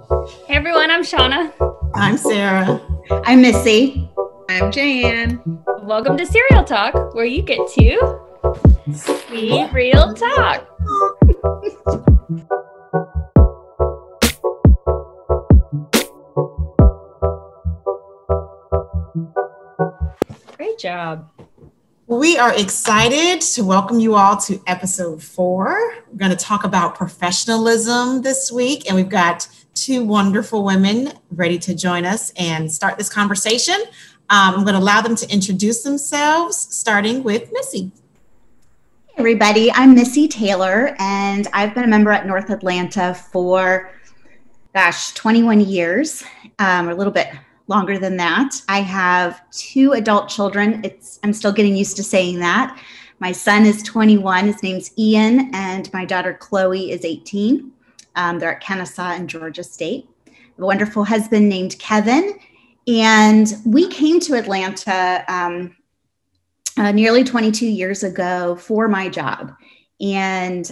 Hey everyone, I'm Shauna. I'm Sarah. I'm Missy. I'm Jan. Welcome to Serial Talk, where you get to see real talk. Great job. We are excited to welcome you all to episode 4. We're going to talk about professionalism this week, and we've got two wonderful women ready to join us and start this conversation. I'm going to allow them to introduce themselves, starting with Missy. Hey everybody, I'm Missy Taylor, and I've been a member at North Atlanta for, 21 years, or a little bit longer than that. I have 2 adult children. I'm still getting used to saying that. My son is 21. His name's Ian, and my daughter Chloe is 18. They're at Kennesaw in Georgia State. A wonderful husband named Kevin, and we came to Atlanta nearly 22 years ago for my job. And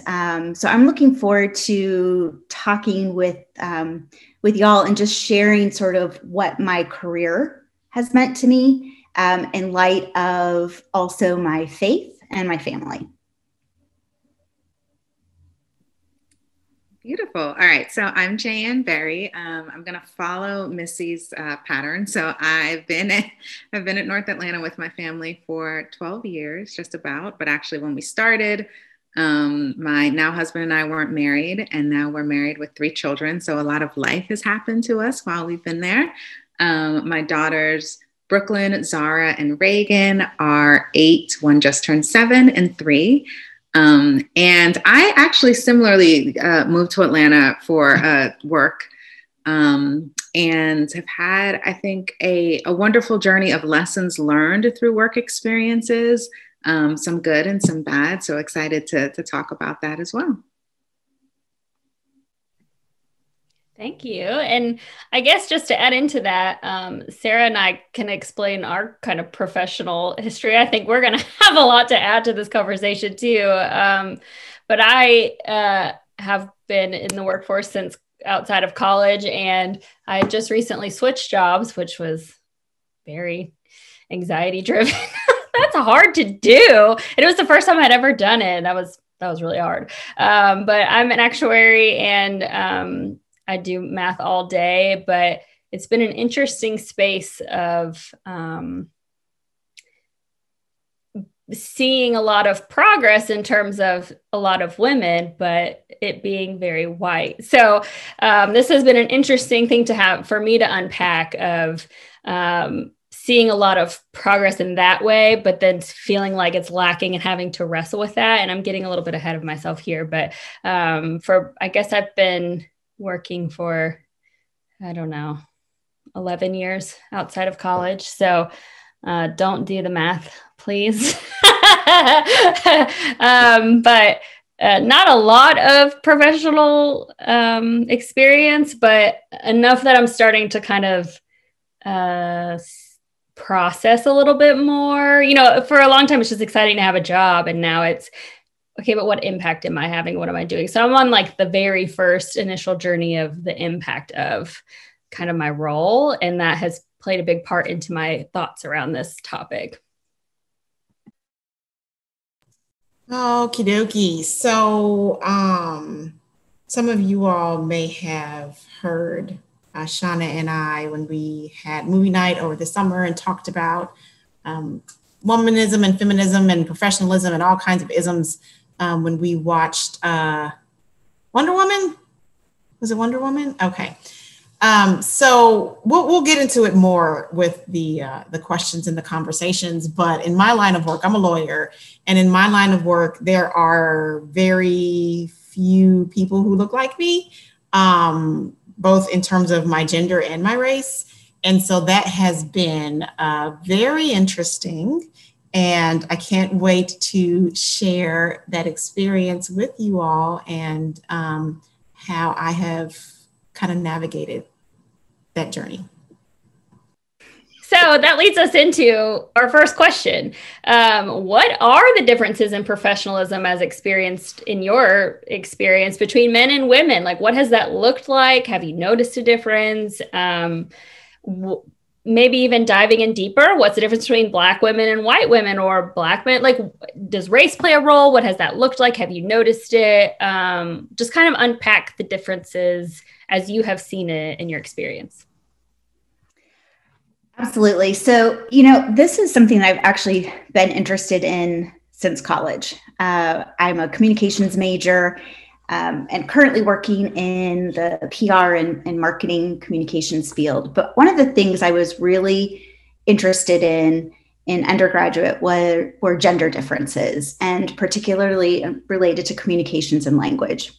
so I'm looking forward to talking with y'all and just sharing sort of what my career has meant to me in light of also my faith and my family. Beautiful. All right. So I'm Jan Berry. I'm going to follow Missy's pattern. So I've been at North Atlanta with my family for 12 years, just about. But actually, when we started, my now husband and I weren't married, and now we're married with 3 children. So a lot of life has happened to us while we've been there. My daughters, Brooklyn, Zara, and Reagan are 8. One just turned 7, and 3. And I actually similarly moved to Atlanta for work and have had, I think, a wonderful journey of lessons learned through work experiences, some good and some bad. So excited to talk about that as well. Thank you. And I guess just to add into that, Sarah and I can explain our kind of professional history. I think we're going to have a lot to add to this conversation too. But I have been in the workforce since outside of college, and I just recently switched jobs, which was very anxiety driven. That's hard to do. It was the first time I'd ever done it. That was really hard. But I'm an actuary, and I do math all day, but it's been an interesting space of seeing a lot of progress in terms of a lot of women, but it being very white. So this has been an interesting thing to have for me to unpack of seeing a lot of progress in that way, but then feeling like it's lacking and having to wrestle with that. And I'm getting a little bit ahead of myself here, but I guess I've been working for, 11 years outside of college. So don't do the math, please. But not a lot of professional experience, but enough that I'm starting to kind of process a little bit more. For a long time, it's just exciting to have a job. And now it's, okay, but what impact am I having? What am I doing? So I'm on like the very first initial journey of the impact of kind of my role. And that has played a big part into my thoughts around this topic. Okie dokie. So some of you all may have heard Shauna and I when we had movie night over the summer and talked about womanism and feminism and professionalism and all kinds of isms when we watched Wonder Woman. Was it Wonder Woman? Okay. So we'll get into it more with the questions and the conversations. But in my line of work, I'm a lawyer, and in my line of work, there are very few people who look like me, both in terms of my gender and my race. And so that has been very interesting. And I can't wait to share that experience with you all and how I have kind of navigated that journey. So that leads us into our first question. What are the differences in professionalism as experienced in your experience between men and women? Like, what has that looked like? Have you noticed a difference? Maybe even diving in deeper, what's the difference between Black women and white women, or Black men? Like, does race play a role? What has that looked like? Have you noticed it? Just kind of unpack the differences as you have seen it in your experience. Absolutely. So, this is something I've actually been interested in since college. I'm a communications major and currently working in the PR and marketing communications field. But one of the things I was really interested in undergraduate were gender differences, and particularly related to communications and language.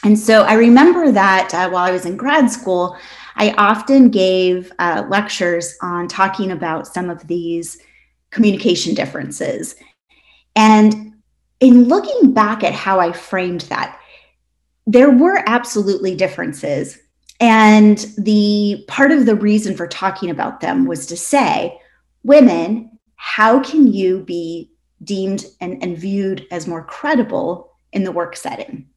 And so I remember that while I was in grad school, I often gave lectures on talking about some of these communication differences. And in looking back at how I framed that, there were absolutely differences. And the part of the reason for talking about them was to say, women, how can you be deemed and viewed as more credible in the work setting?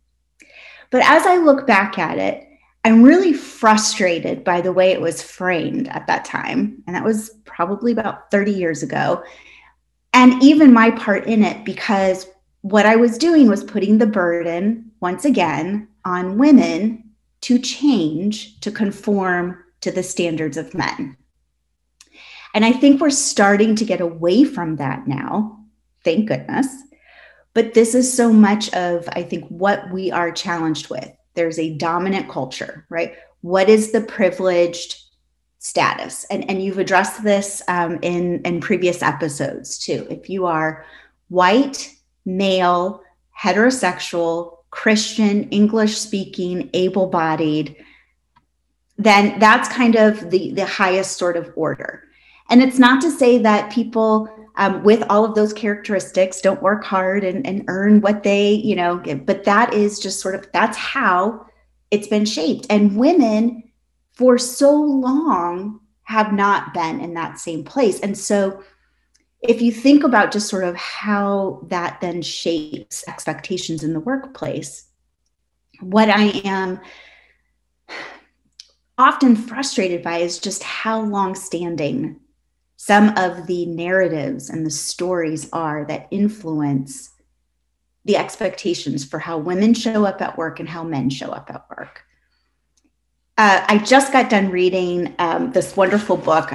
But as I look back at it, I'm really frustrated by the way it was framed at that time. And that was probably about 30 years ago. And even my part in it, because what I was doing was putting the burden, once again, on women to change, to conform to the standards of men. And I think we're starting to get away from that now, thank goodness. But this is so much of, I think, what we are challenged with. There's a dominant culture, right? What is the privileged status? And you've addressed this in previous episodes too. If you are white, male, heterosexual, Christian, English speaking, able-bodied, then that's kind of the highest sort of order. And it's not to say that people with all of those characteristics don't work hard and earn what they, get, but that is just sort of, that's how it's been shaped. And women for so long have not been in that same place. And so if you think about just sort of how that then shapes expectations in the workplace, what I am often frustrated by is just how long-standing some of the narratives and the stories are that influence the expectations for how women show up at work and how men show up at work. I just got done reading this wonderful book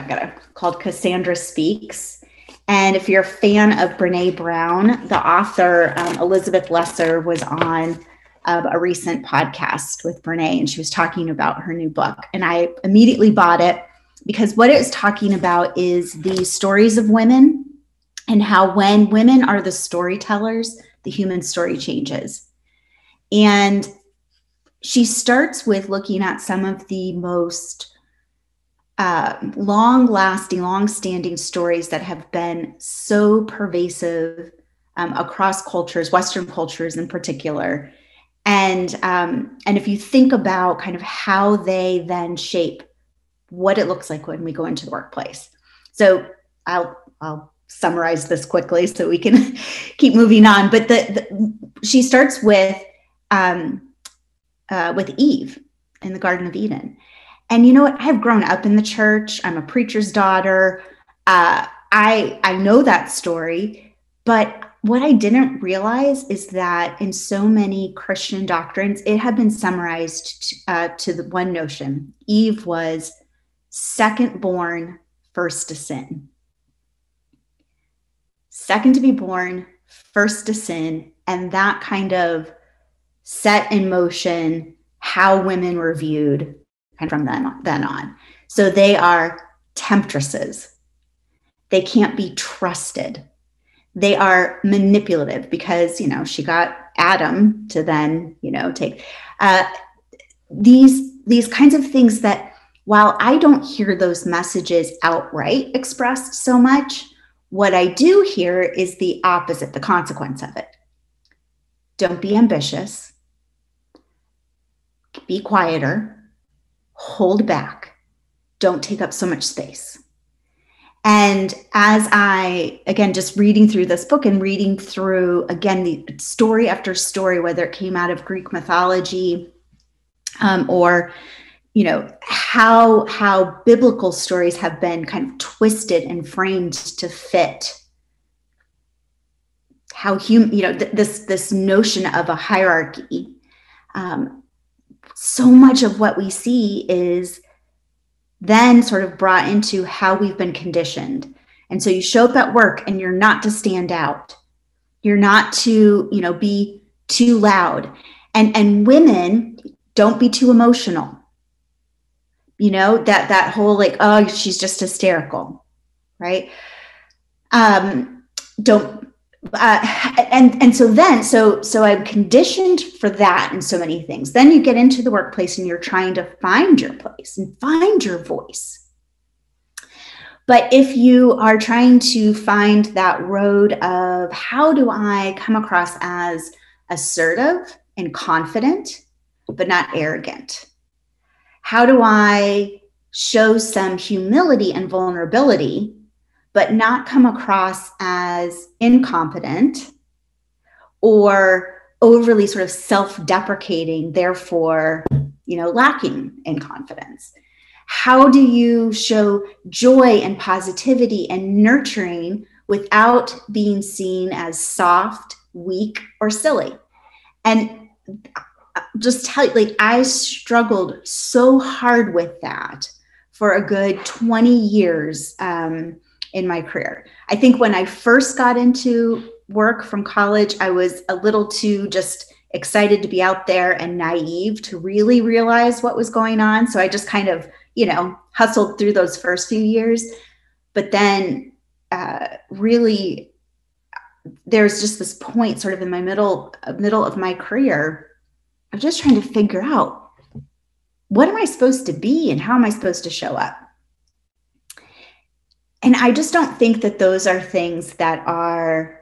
called Cassandra Speaks. And if you're a fan of Brene Brown, the author, Elizabeth Lesser, was on a recent podcast with Brene, and she was talking about her new book. And I immediately bought it, because what it was talking about is the stories of women and how when women are the storytellers, the human story changes. And she starts with looking at some of the most long-standing stories that have been so pervasive across cultures, Western cultures in particular. And if you think about kind of how they then shape what it looks like when we go into the workplace. So I'll summarize this quickly so we can keep moving on. But she starts with Eve in the Garden of Eden. And you know what? I've grown up in the church. I'm a preacher's daughter. I know that story. But what I didn't realize is that in so many Christian doctrines, it had been summarized to the one notion. Eve was second born, first to sin. Second to be born, first to sin. And that kind of set in motion how women were viewed from then on. So they are temptresses. They can't be trusted. They are manipulative because, she got Adam to then, take these kinds of things that, while I don't hear those messages outright expressed so much, what I do hear is the opposite, the consequence of it. Don't be ambitious. Be quieter. Hold back. Don't take up so much space. And as I, again, just reading through this book and reading through, again, the story after story, whether it came out of Greek mythology, or, you know, how biblical stories have been kind of twisted and framed to fit how this notion of a hierarchy. So much of what we see is then sort of brought into how we've been conditioned. And so you show up at work and you're not to stand out. You're not to, you know, be too loud. And women, don't be too emotional. You know, that whole like, oh, she's just hysterical, right? And so I'm conditioned for that in so many things. Then you get into the workplace and you're trying to find your place and find your voice. But if you are trying to find that road of how do I come across as assertive and confident, but not arrogant? How do I show some humility and vulnerability, but not come across as incompetent or overly sort of self-deprecating, therefore, you know, lacking in confidence? How do you show joy and positivity and nurturing without being seen as soft, weak, or silly? And just tell you, like, I struggled so hard with that for a good 20 years in my career. I think when I first got into work from college, I was a little too just excited to be out there and naive to really realize what was going on. So I just kind of, you know, hustled through those first few years. But then really, there's just this point sort of in my middle of my career of just trying to figure out, what am I supposed to be and how am I supposed to show up? And I just don't think that those are things that are,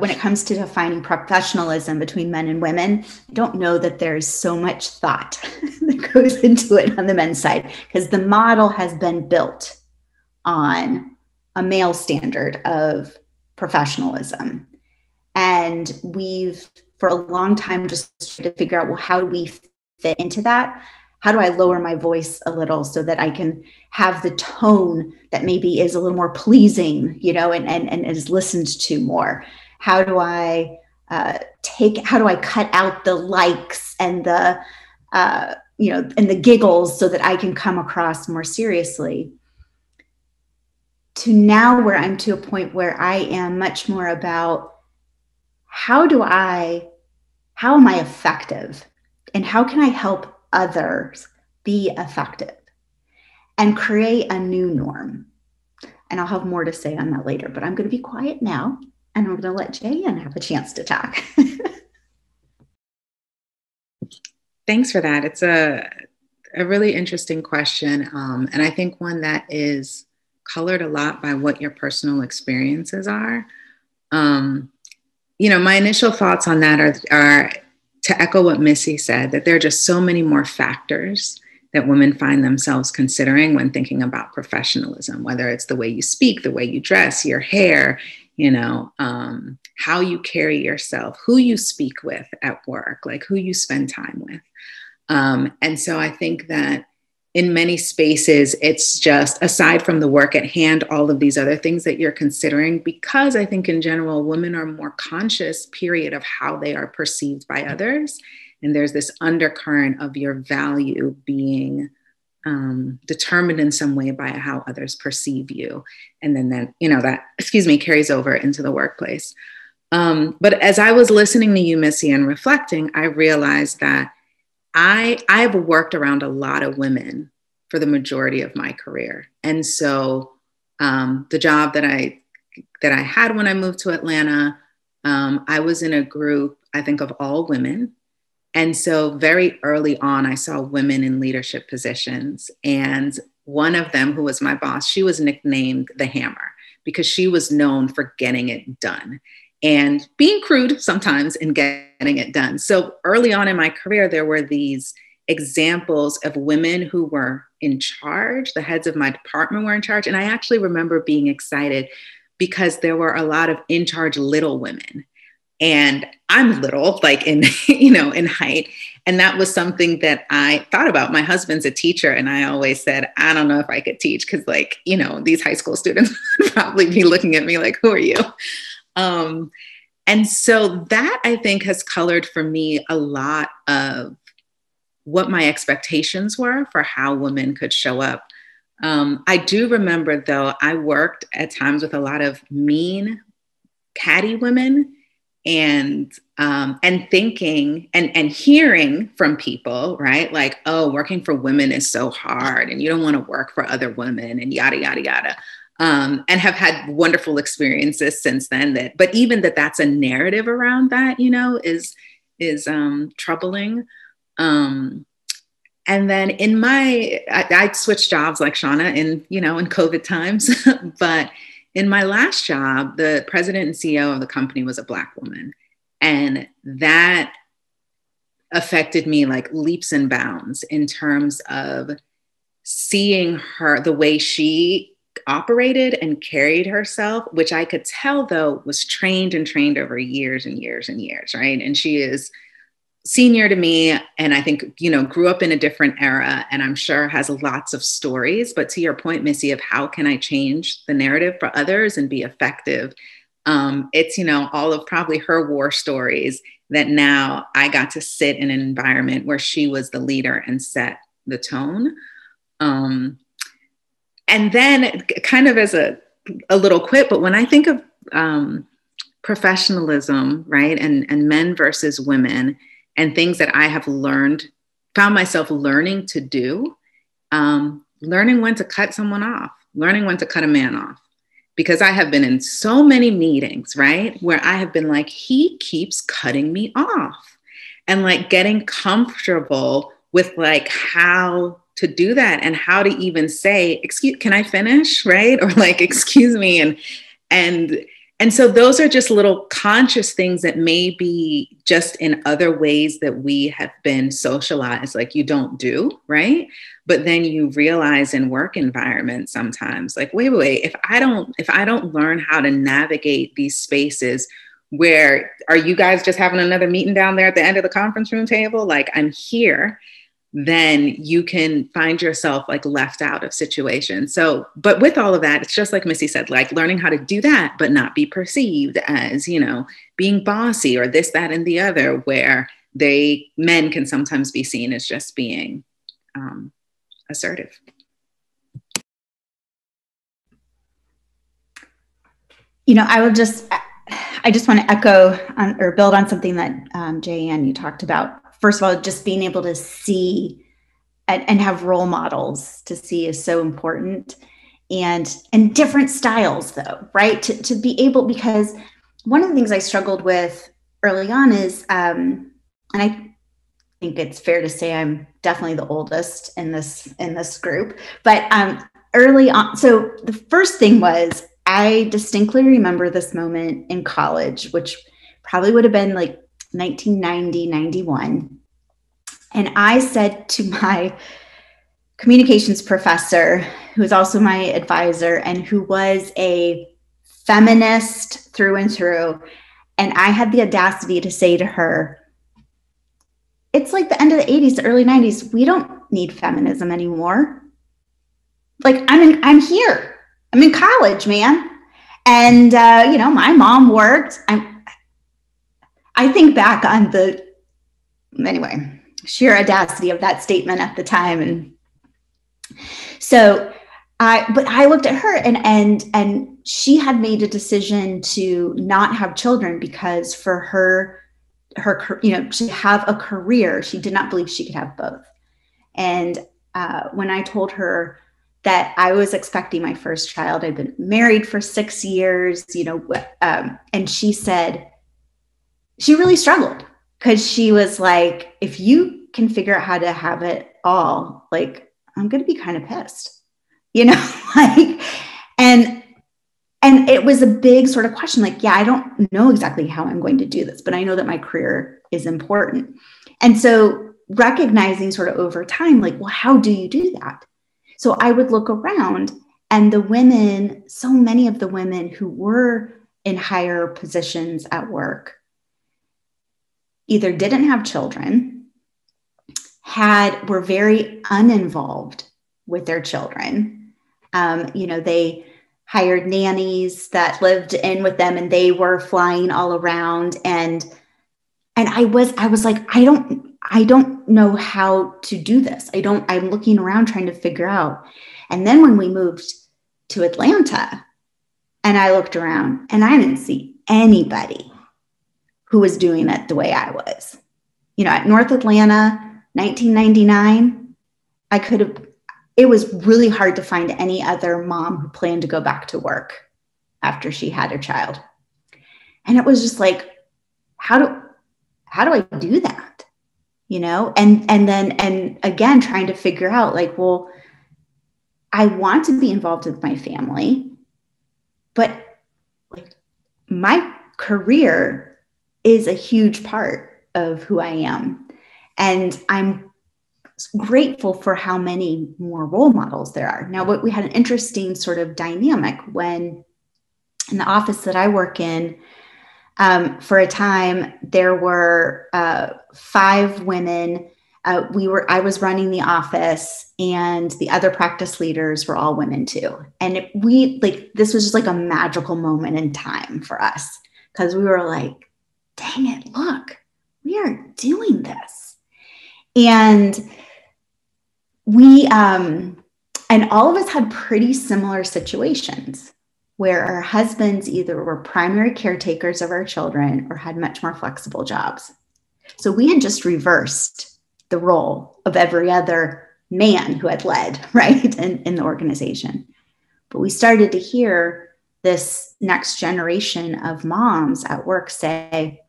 when it comes to defining professionalism between men and women, I don't know that there's so much thought that goes into it on the men's side, because the model has been built on a male standard of professionalism. And we've, for a long time, just tried to figure out, well, how do we fit into that? How do I lower my voice a little so that I can have the tone that maybe is a little more pleasing, you know, and is listened to more? How do I cut out the likes and the, you know, and the giggles so that I can come across more seriously? To now where I'm to a point where I am much more about how am I effective, and how can I help others be effective and create a new norm? And I'll have more to say on that later, but I'm going to be quiet now and I'm going to let Jayan have a chance to talk. Thanks for that. It's a really interesting question. And I think one that is colored a lot by what your personal experiences are. You know, my initial thoughts on that are to echo what Missy said, that there are just so many more factors that women find themselves considering when thinking about professionalism, whether it's the way you speak, the way you dress, your hair, you know, how you carry yourself, who you speak with at work, like who you spend time with. And so I think that in many spaces, it's just, aside from the work at hand, all of these other things that you're considering, because I think in general, women are more conscious, period, of how they are perceived by others. And there's this undercurrent of your value being determined in some way by how others perceive you. And then that, you know, that, carries over into the workplace. But as I was listening to you, Missy, and reflecting, I realized that I've worked around a lot of women for the majority of my career. And so the job that I had when I moved to Atlanta, I was in a group, I think, of all women. And so very early on, I saw women in leadership positions. And one of them, who was my boss, she was nicknamed the Hammer because she was known for getting it done and being crude sometimes in getting it done. So early on in my career, there were these examples of women who were in charge. The heads of my department were in charge. And I actually remember being excited because there were a lot of in charge little women. And I'm little, like in, in height. And that was something that I thought about. My husband's a teacher. And I always said, I don't know if I could teach because these high school students would probably be looking at me like, who are you? And so that I think has colored for me a lot of what my expectations were for how women could show up. I do remember, though, I worked at times with a lot of mean, catty women, and thinking and hearing from people, right? Like, oh, working for women is so hard and you don't want to work for other women and yada, yada, yada. And have had wonderful experiences since then but even that's a narrative around that, is troubling. And then I switched jobs like Shauna in COVID times, but in my last job, the president and CEO of the company was a Black woman. And that affected me like leaps and bounds in terms of seeing her, the way she operated and carried herself, which I could tell, though, was trained over years and years and years, right? And she is senior to me, and I think, grew up in a different era, and I'm sure has lots of stories. But to your point, Missy, of how can I change the narrative for others and be effective? It's, all of probably her war stories that now I got to sit in an environment where she was the leader and set the tone. And then kind of as a little quip, but when I think of professionalism, right, and men versus women, and things that I have found myself learning to do, learning when to cut someone off, learning when to cut a man off. Because I have been in so many meetings, right, where I have been like, he keeps cutting me off, and like getting comfortable with like how to do that and how to even say, can I finish, right? Or like, excuse me. And so those are just little conscious things that may be just in other ways that we have been socialized, like you don't do, right? But then you realize in work environments sometimes, like, wait, if I don't learn how to navigate these spaces, where are you guys just having another meeting down there at the end of the conference room table? Like, I'm here. Then you can find yourself like left out of situations. So, but with all of that, it's just like Missy said, like learning how to do that, but not be perceived as, being bossy or this, that, and the other, where men can sometimes be seen as just being assertive. I just want to echo on, or build on something that Jay-Ann, you talked about. First of all, just being able to see and have role models to see is so important, and different styles, though, right? To be able, because one of the things I struggled with early on is, and I think it's fair to say I'm definitely the oldest in this group, but early on. So the first thing was, I distinctly remember this moment in college, which probably would have been like 1990, 91. And I said to my communications professor, who was also my advisor and who was a feminist through and through, and I had the audacity to say to her, it's like the end of the 80s, the early 90s. We don't need feminism anymore. Like, I'm here. I'm in college, man. And, my mom worked. I think back on anyway, sheer audacity of that statement at the time. And so I looked at her and she had made a decision to not have children because for her, to have a career, she did not believe she could have both. And when I told her that I was expecting my first child, I'd been married for 6 years, and she said, she really struggled because she was like, if you can figure out how to have it all, like, I'm going to be kind of pissed, like, and it was a big sort of question, like, yeah, I don't know exactly how I'm going to do this, but I know that my career is important. And so recognizing sort of over time, like, well, how do you do that? So I would look around, and the women, so many of the women who were in higher positions at work either didn't have children, were very uninvolved with their children. They hired nannies that lived in with them, and they were flying all around. And I was like, I don't know how to do this. I'm looking around trying to figure out. And then when we moved to Atlanta, and I looked around, and I didn't see anybody who was doing it the way I was. At North Atlanta, 1999, it was really hard to find any other mom who planned to go back to work after she had a child. And it was just like, how do I do that? And again, trying to figure out like, well, I want to be involved with my family, but like my career is a huge part of who I am. And I'm grateful for how many more role models there are. Now, we had an interesting sort of dynamic when in the office that I work in, for a time, there were 5 women. I was running the office, and the other practice leaders were all women too. And this was just like a magical moment in time for us, because we were like, dang it, look, we are doing this. And and all of us had pretty similar situations where our husbands either were primary caretakers of our children or had much more flexible jobs. So we had just reversed the role of every other man who had led, right, in the organization. But we started to hear this next generation of moms at work say,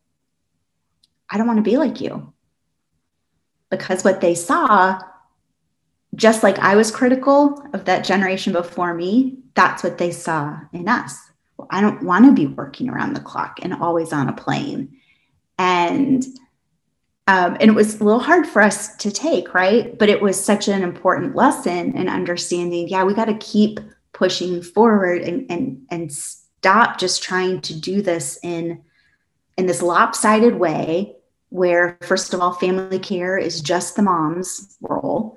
I don't want to be like you. Because what they saw, just like I was critical of that generation before me, that's what they saw in us. Well, I don't want to be working around the clock and always on a plane. And it was a little hard for us to take, right? But it was such an important lesson in understanding, we got to keep pushing forward and stop just trying to do this in this lopsided way where, first of all, family care is just the mom's role,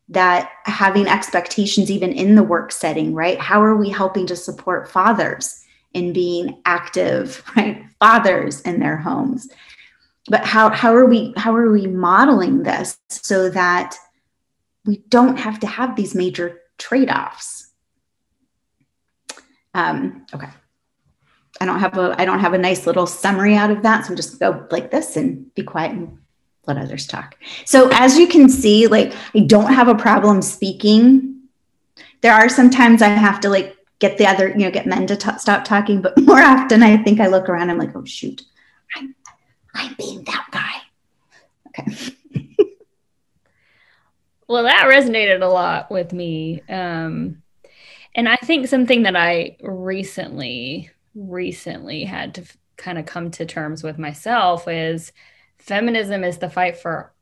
that having expectations even in the work setting, right? How are we helping to support fathers in being active, right? Fathers in their homes. But how are we modeling this so that we don't have to have these major trade-offs? Okay. I don't have a nice little summary out of that. So I'm just go like this and be quiet and let others talk. So as you can see, like, I don't have a problem speaking. There are some times I have to like get the other, get men to stop talking, but more often I think I look around, I'm like, oh shoot, I'm being that guy. Okay. Well, that resonated a lot with me. And I think something that I recently had to kind of come to terms with myself is feminism is the fight for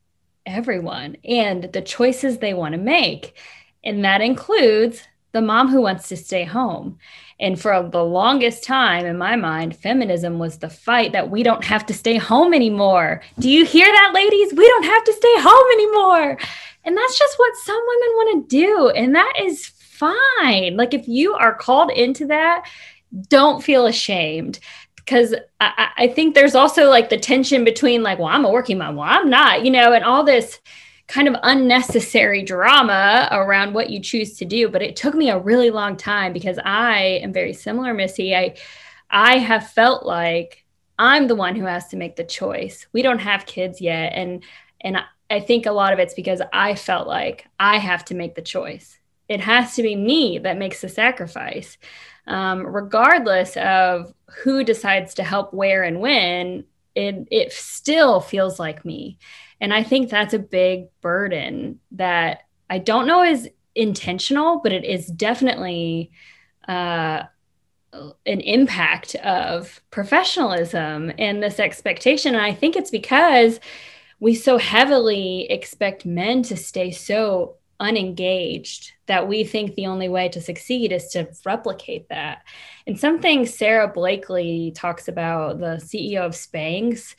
everyone and the choices they want to make. And that includes the mom who wants to stay home. And for the longest time in my mind, feminism was the fight that we don't have to stay home anymore. Do you hear that, ladies? We don't have to stay home anymore. And that's just what some women want to do. And that is fine. Like, if you are called into that, don't feel ashamed. Because I think there's also like the tension between like, well, I'm a working mom, well, I'm not, and all this kind of unnecessary drama around what you choose to do. But it took me a really long time because I am very similar, Missy. I have felt like I'm the one who has to make the choice. We don't have kids yet. And I think a lot of it's because I felt like I have to make the choice. It has to be me that makes the sacrifice. Regardless of who decides to help where and when, it still feels like me. And I think that's a big burden that I don't know is intentional, but it is definitely an impact of professionalism and this expectation. And I think it's because we so heavily expect men to stay so unengaged that we think the only way to succeed is to replicate that. And something Sarah Blakely talks about, the CEO of Spanx,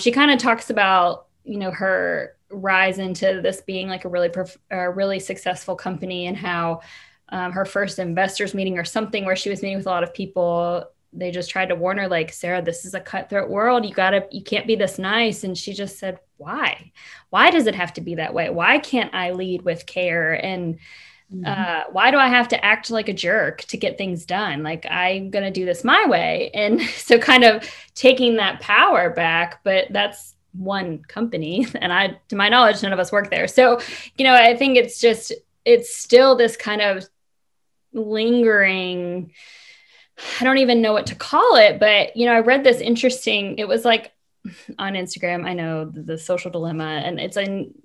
she kind of talks about, you know, her rise into this being like a really successful company, and how her first investors meeting or something where she was meeting with a lot of people, they just tried to warn her, like, Sarah, this is a cutthroat world. You can't be this nice. And she just said, why? Why does it have to be that way? Why can't I lead with care? And why do I have to act like a jerk to get things done? Like, I'm going to do this my way. And so kind of taking that power back, but that's one company. And to my knowledge, none of us work there. So, you know, I think it's still this kind of lingering, I don't even know what to call it, but, you know, I read this interesting, it was like on Instagram, I know the social dilemma, and it's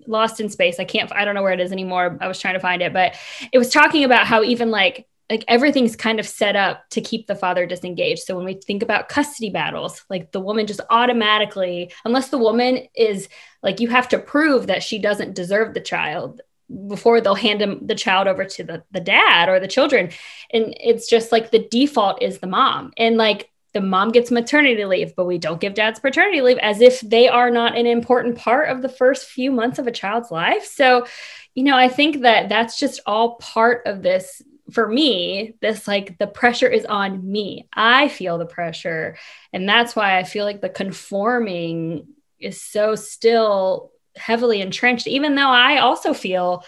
Lost in Space. I don't know where it is anymore. I was trying to find it, but it was talking about how even like everything's kind of set up to keep the father disengaged. So when we think about custody battles, like the woman just automatically, unless the woman is like, you have to prove that she doesn't deserve the child before they'll hand the child over to the dad or the children. And it's just like the default is the mom, and like the mom gets maternity leave, but we don't give dads paternity leave, as if they are not an important part of the first few months of a child's life. So, you know, I think that that's just all part of this. For me, this, like, the pressure is on me. I feel the pressure. And that's why I feel like the conforming is so still heavily entrenched, even though I also feel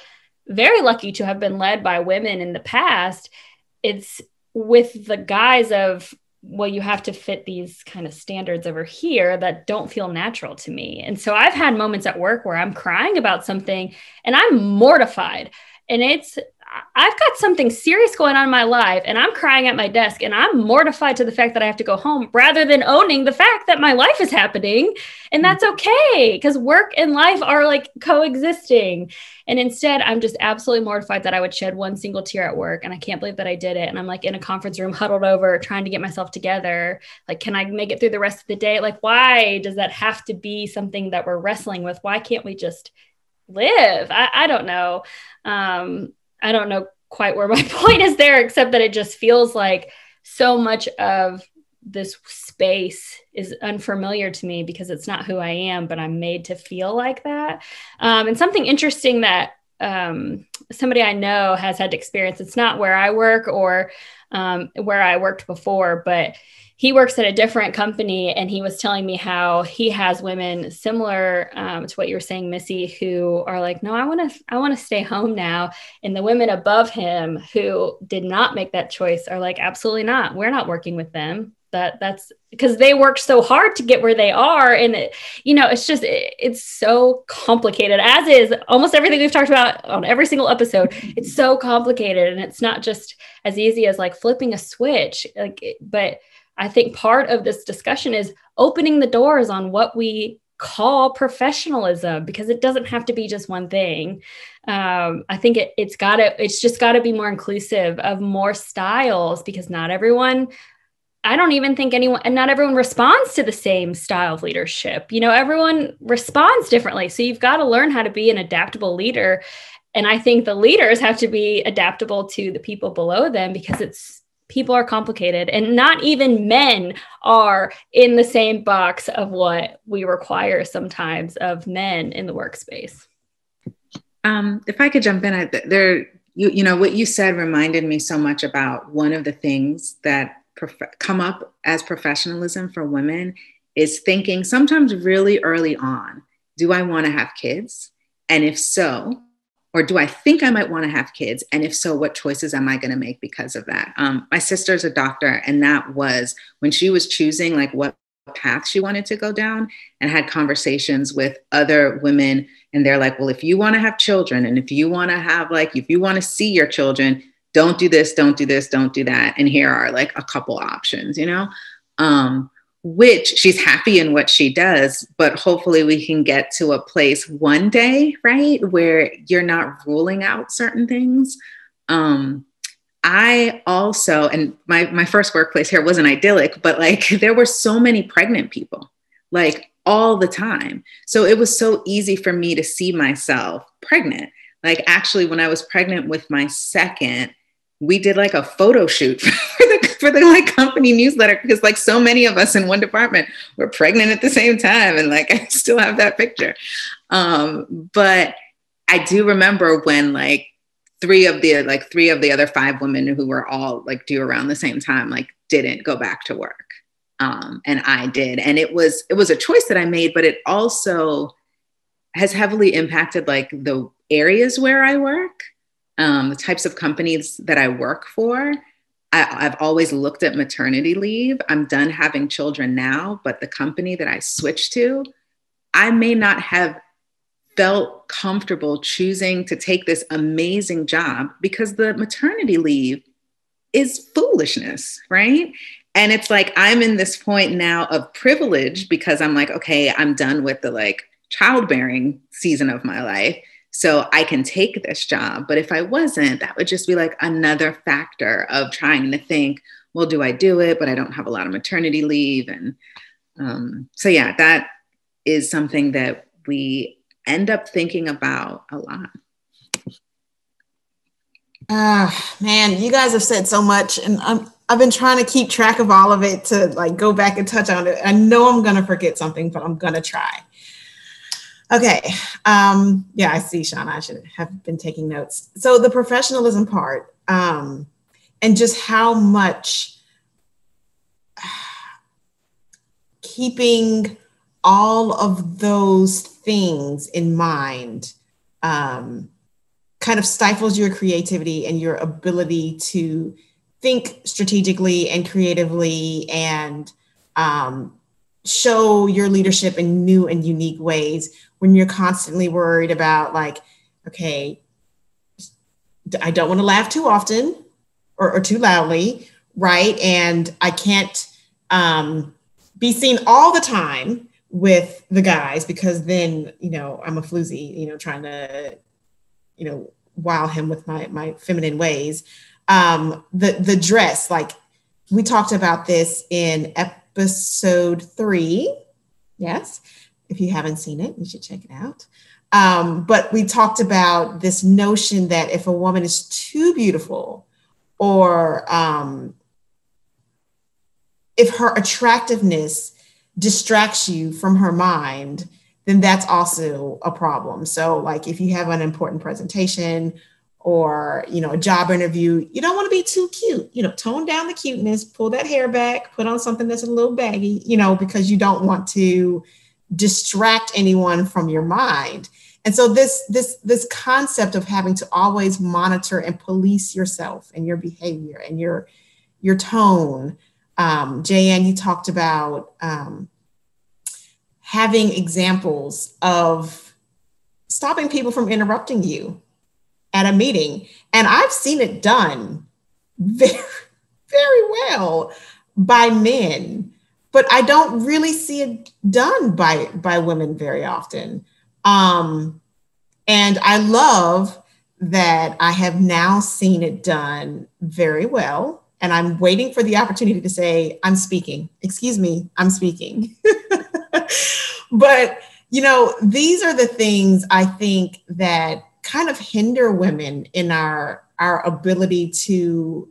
very lucky to have been led by women in the past. It's with the guise of, well, you have to fit these kind of standards over here that don't feel natural to me. And so I've had moments at work where I'm crying about something and I'm mortified. And I've got something serious going on in my life, and I'm crying at my desk, and I'm mortified to the fact that I have to go home, rather than owning the fact that my life is happening. And that's okay, because work and life are like coexisting. And instead, I'm just absolutely mortified that I would shed one single tear at work. And I can't believe that I did it. And I'm like in a conference room, huddled over, trying to get myself together. Like, can I make it through the rest of the day? Like, why does that have to be something that we're wrestling with? Why can't we just live? I don't know. I don't know quite where my point is there, except that it just feels like so much of this space is unfamiliar to me because it's not who I am, but I'm made to feel like that. And something interesting that somebody I know has had to experience, it's not where I work or where I worked before, but he works at a different company, and he was telling me how he has women similar to what you were saying, Missy, who are like, no, I want to stay home now. And the women above him who did not make that choice are like, absolutely not. We're not working with them. That's because they worked so hard to get where they are. And it's so complicated, as is almost everything we've talked about on every single episode. It's so complicated, and it's not just as easy as like flipping a switch. But I think part of this discussion is opening the doors on what we call professionalism, because it doesn't have to be just one thing. I think it's just got to be more inclusive of more styles, because not everyone responds to the same style of leadership. You know, everyone responds differently. So you've got to learn how to be an adaptable leader. And I think the leaders have to be adaptable to the people below them, because people are complicated, and not even men are in the same box of what we require sometimes of men in the workspace. If I could jump in, you know, what you said reminded me so much about one of the things that come up as professionalism for women is thinking sometimes really early on, do I want to have kids? And if so, or do I think I might want to have kids? And if so, what choices am I going to make because of that? My sister's a doctor, and that was when she was choosing like what path she wanted to go down, and had conversations with other women. And they're like, well, if you want to have children, and if you want to see your children, don't do this, don't do this, don't do that. And here are like a couple options, you know? Which she's happy in what she does, but hopefully we can get to a place one day, right, where you're not ruling out certain things. I also, and my first workplace here wasn't idyllic, but like there were so many pregnant people, like all the time. So it was so easy for me to see myself pregnant. Like actually, when I was pregnant with my second, we did like a photo shoot for the like company newsletter, because like so many of us in one department were pregnant at the same time. And like, I still have that picture. But I do remember when like three of the other five women who were all like due around the same time, like didn't go back to work. And I did. And it was a choice that I made, but it also has heavily impacted like the areas where I work, the types of companies that I work for. I've always looked at maternity leave. I'm done having children now, but the company that I switched to, I may not have felt comfortable choosing to take this amazing job because the maternity leave is foolishness, right? And it's like, I'm in this point now of privilege because I'm like, okay, I'm done with the like childbearing season of my life, so I can take this job. But if I wasn't, that would just be like another factor of trying to think, well, do I do it? But I don't have a lot of maternity leave. And so yeah, that is something that we end up thinking about a lot. Man, you guys have said so much, and I've been trying to keep track of all of it to like go back and touch on it. I know I'm gonna forget something, but I'm gonna try. Okay. Yeah, I see, Shauna. I should have been taking notes. So the professionalism part, and just how much keeping all of those things in mind kind of stifles your creativity and your ability to think strategically and creatively and show your leadership in new and unique ways when you're constantly worried about like, okay, I don't want to laugh too often or too loudly, right? And I can't be seen all the time with the guys because then, you know, I'm a floozy, you know, trying to, you know, wow him with my feminine ways. The dress, like we talked about this in episode 3. Yes. If you haven't seen it, you should check it out. But we talked about this notion that if a woman is too beautiful or if her attractiveness distracts you from her mind, then that's also a problem. So like if you have an important presentation or, you know, a job interview, you don't want to be too cute, you know, tone down the cuteness, pull that hair back, put on something that's a little baggy, you know, because you don't want to distract anyone from your mind. And so this concept of having to always monitor and police yourself and your behavior and your tone. Jayanne, you talked about having examples of stopping people from interrupting you at a meeting. And I've seen it done very, very well by men, but I don't really see it done by women very often. And I love that I have now seen it done very well. And I'm waiting for the opportunity to say, I'm speaking. Excuse me, I'm speaking. But, you know, these are the things I think that kind of hinder women in our ability to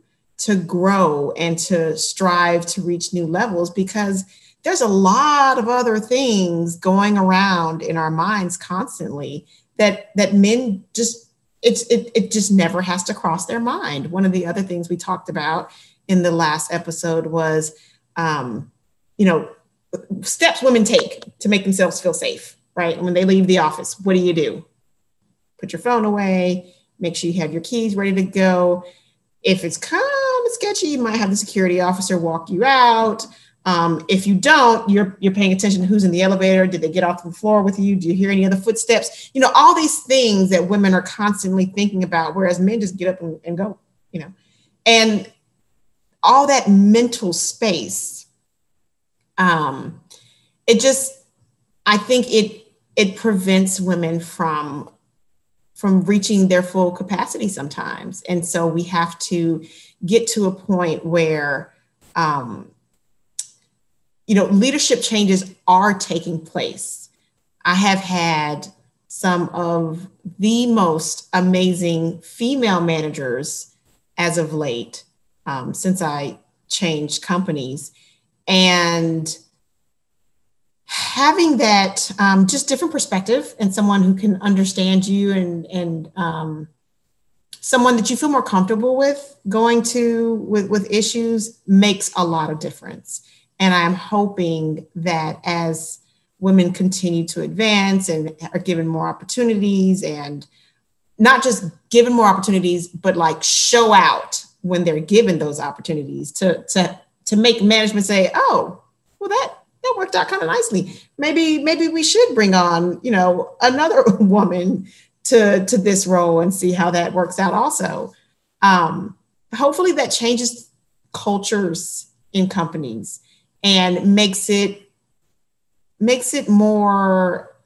grow and to strive to reach new levels, because there's a lot of other things going around in our minds constantly that men just, it just never has to cross their mind. One of the other things we talked about in the last episode was, you know, steps women take to make themselves feel safe, right? When they leave the office, what do? Put your phone away, make sure you have your keys ready to go. If it's kind of sketchy, you might have the security officer walk you out. If you don't, you're paying attention to who's in the elevator. Did they get off the floor with you? Do you hear any other footsteps? You know, all these things that women are constantly thinking about, whereas men just get up and go, you know, and all that mental space. It just, I think it prevents women from reaching their full capacity sometimes. And so we have to get to a point where, you know, leadership changes are taking place. I have had some of the most amazing female managers as of late, since I changed companies. And having that just different perspective and someone who can understand you and someone that you feel more comfortable with going to with issues makes a lot of difference. And I'm hoping that as women continue to advance and are given more opportunities, and not just given more opportunities, but like show out when they're given those opportunities to make management say, oh, well, that worked out kind of nicely. Maybe we should bring on, another woman to this role and see how that works out also. Hopefully that changes cultures in companies and makes it more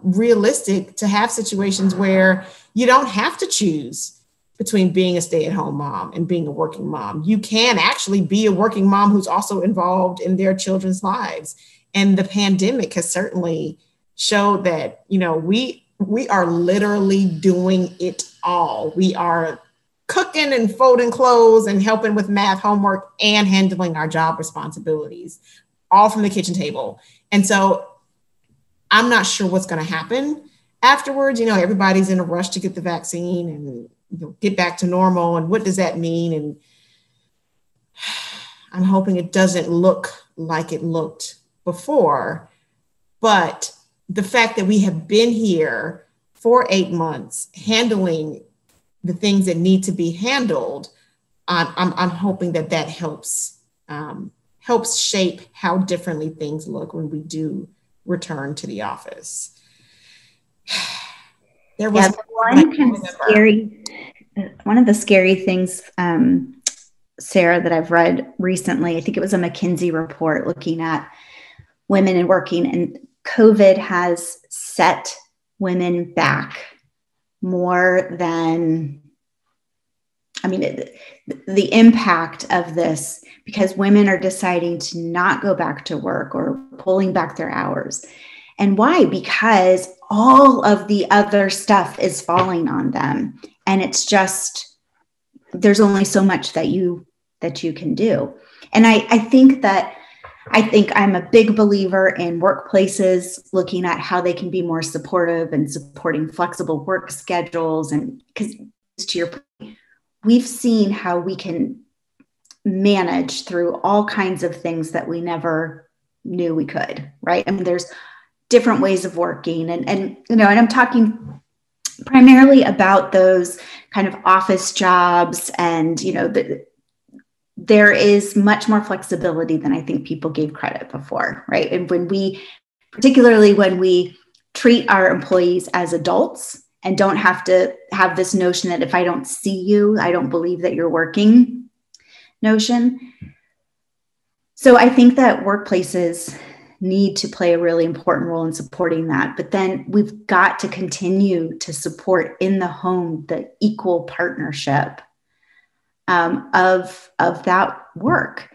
realistic to have situations where you don't have to choose between being a stay-at-home mom and being a working mom. You can actually be a working mom who's also involved in their children's lives. And the pandemic has certainly showed that, we are literally doing it all. We are cooking and folding clothes and helping with math homework and handling our job responsibilities, all from the kitchen table. And so I'm not sure what's going to happen afterwards. Everybody's in a rush to get the vaccine and get back to normal. And what does that mean? And I'm hoping it doesn't look like it looked before. But the fact that we have been here for 8 months handling the things that need to be handled, I'm hoping that helps shape how differently things look when we do return to the office. There was one of the scary things, Sarah, that I've read recently. I think it was a McKinsey report looking at women and working, and COVID has set women back more than, the impact of this, because women are deciding to not go back to work or pulling back their hours. And why? Because all of the other stuff is falling on them. And it's just, there's only so much that you can do. And I think I'm a big believer in workplaces looking at how they can be more supportive and supporting flexible work schedules. And because, to your point, we've seen how we can manage through all kinds of things that we never knew we could, right? There's different ways of working, and I'm talking primarily about those kind of office jobs, and there is much more flexibility than I think people gave credit before, right? And particularly when we treat our employees as adults and don't have to have this notion that if I don't see you, I don't believe that you're working notion. So I think that workplaces need to play a really important role in supporting that. But then we've got to continue to support in the home the equal partnership of that work.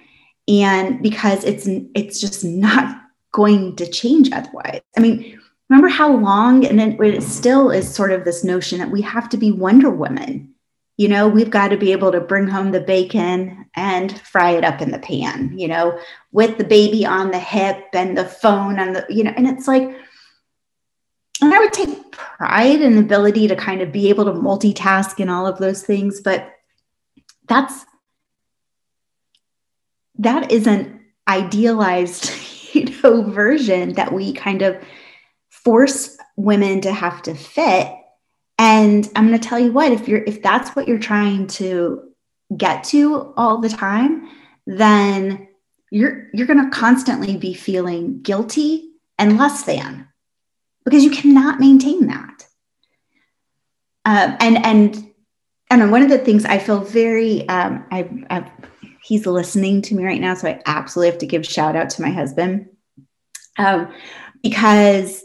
And because it's just not going to change otherwise. Remember how long, and then it still is sort of this notion that we have to be Wonder Woman. We've got to be able to bring home the bacon and fry it up in the pan, with the baby on the hip and the phone on the, and it's like, and I would take pride in the ability to kind of be able to multitask and all of those things, but that is an idealized, version that we kind of force women to have to fit. And I'm going to tell you what, if that's what you're trying to get to all the time, then you're going to constantly be feeling guilty and less than, because you cannot maintain that. And one of the things I feel very, he's listening to me right now, so I absolutely have to give shout out to my husband, because,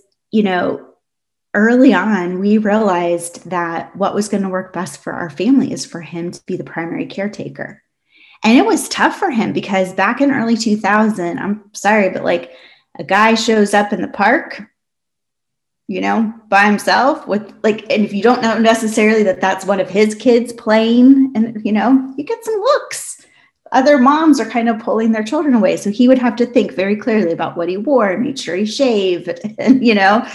early on, we realized that what was going to work best for our family is for him to be the primary caretaker. And it was tough for him because back in early 2000, I'm sorry, but like a guy shows up in the park by himself with and if you don't know necessarily that that's one of his kids playing, and, you get some looks. Other moms are kind of pulling their children away. So he would have to think very clearly about what he wore and make sure he shaved, and, now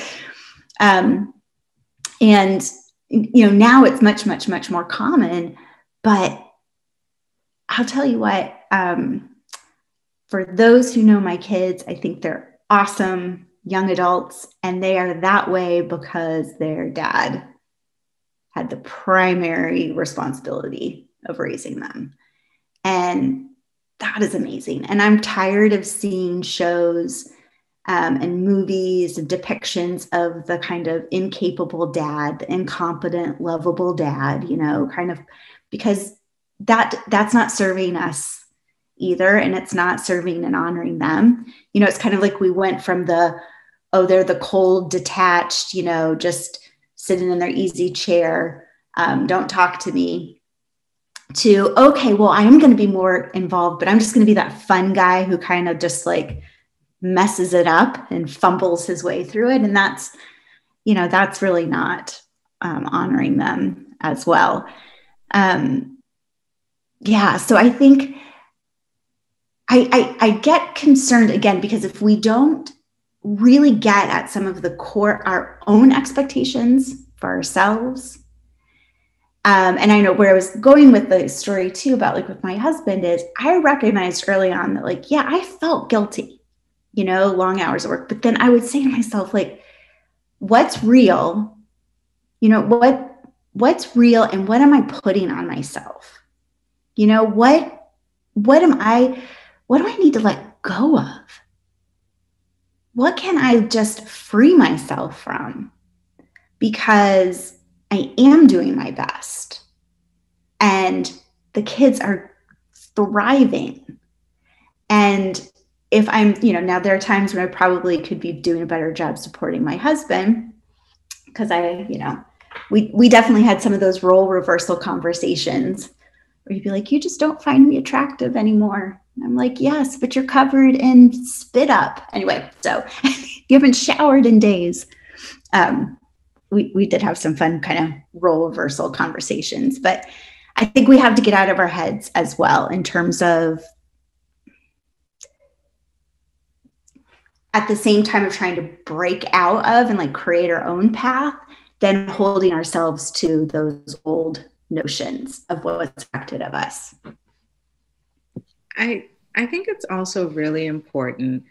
it's much, much, much more common. But I'll tell you what, for those who know my kids, I think they're awesome young adults, and they are that way because their dad had the primary responsibility of raising them. And that is amazing. And I'm tired of seeing shows and movies and depictions of the kind of incapable dad, the incompetent, lovable dad, kind of, because that's not serving us either. And it's not serving and honoring them. It's kind of like we went from they're the cold, detached, just sitting in their easy chair, don't talk to me, to, okay, well, I am going to be more involved, but I'm just going to be that fun guy who kind of just messes it up and fumbles his way through it. And that's really not honoring them as well. So I think I get concerned again, because if we don't really get at some of the core, our own expectations for ourselves, and I know where I was going with the story too about with my husband is I recognized early on that I felt guilty, long hours of work, but then I would say to myself, what's real? What's real, and what am I putting on myself? What do I need to let go of? What can I just free myself from? Because I am doing my best and the kids are thriving. And if I'm, now there are times when I probably could be doing a better job supporting my husband, because we definitely had some of those role reversal conversations where you'd be like, you just don't find me attractive anymore. And I'm like, yes, but you're covered in spit up. Anyway, so you haven't showered in days. We did have some fun kind of role reversal conversations, but I think we have to get out of our heads as well in terms of, at the same time of trying to break out of and create our own path, then holding ourselves to those old notions of what's expected of us. I think it's also really important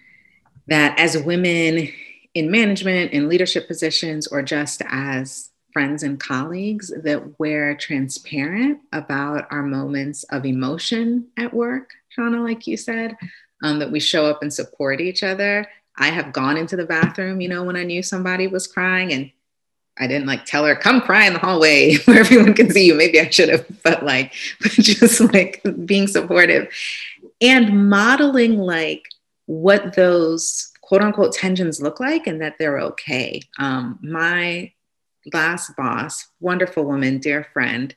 that as women in management, in leadership positions, or just as friends and colleagues, that we're transparent about our moments of emotion at work, Shauna, like you said, that we show up and support each other. I have gone into the bathroom, when I knew somebody was crying, and I didn't tell her, come cry in the hallway where everyone can see you. Maybe I should have, but just being supportive and modeling what those quote unquote tensions look like, and that they're okay. My last boss, wonderful woman, dear friend.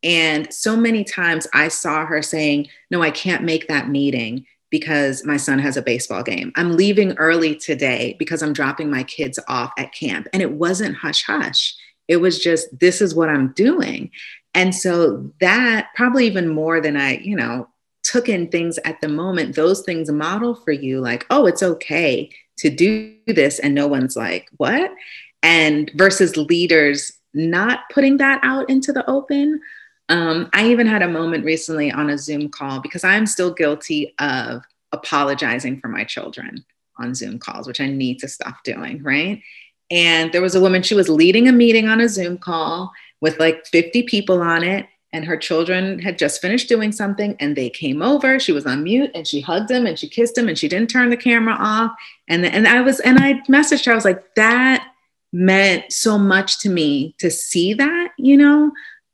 And so many times I saw her saying, no, I can't make that meeting because my son has a baseball game. I'm leaving early today because I'm dropping my kids off at camp. And it wasn't hush hush. It was just, this is what I'm doing. And so that probably even more than I, took in things at the moment, those things model for you oh, it's okay to do this. And no one's like, what? And versus leaders not putting that out into the open. I even had a moment recently on a Zoom call, because I'm still guilty of apologizing for my children on Zoom calls, which I need to stop doing, right? And there was a woman, she was leading a meeting on a Zoom call with 50 people on it. And her children had just finished doing something and they came over. She was on mute and she hugged him and she kissed him and she didn't turn the camera off. And I messaged her, I was like, that meant so much to me to see that,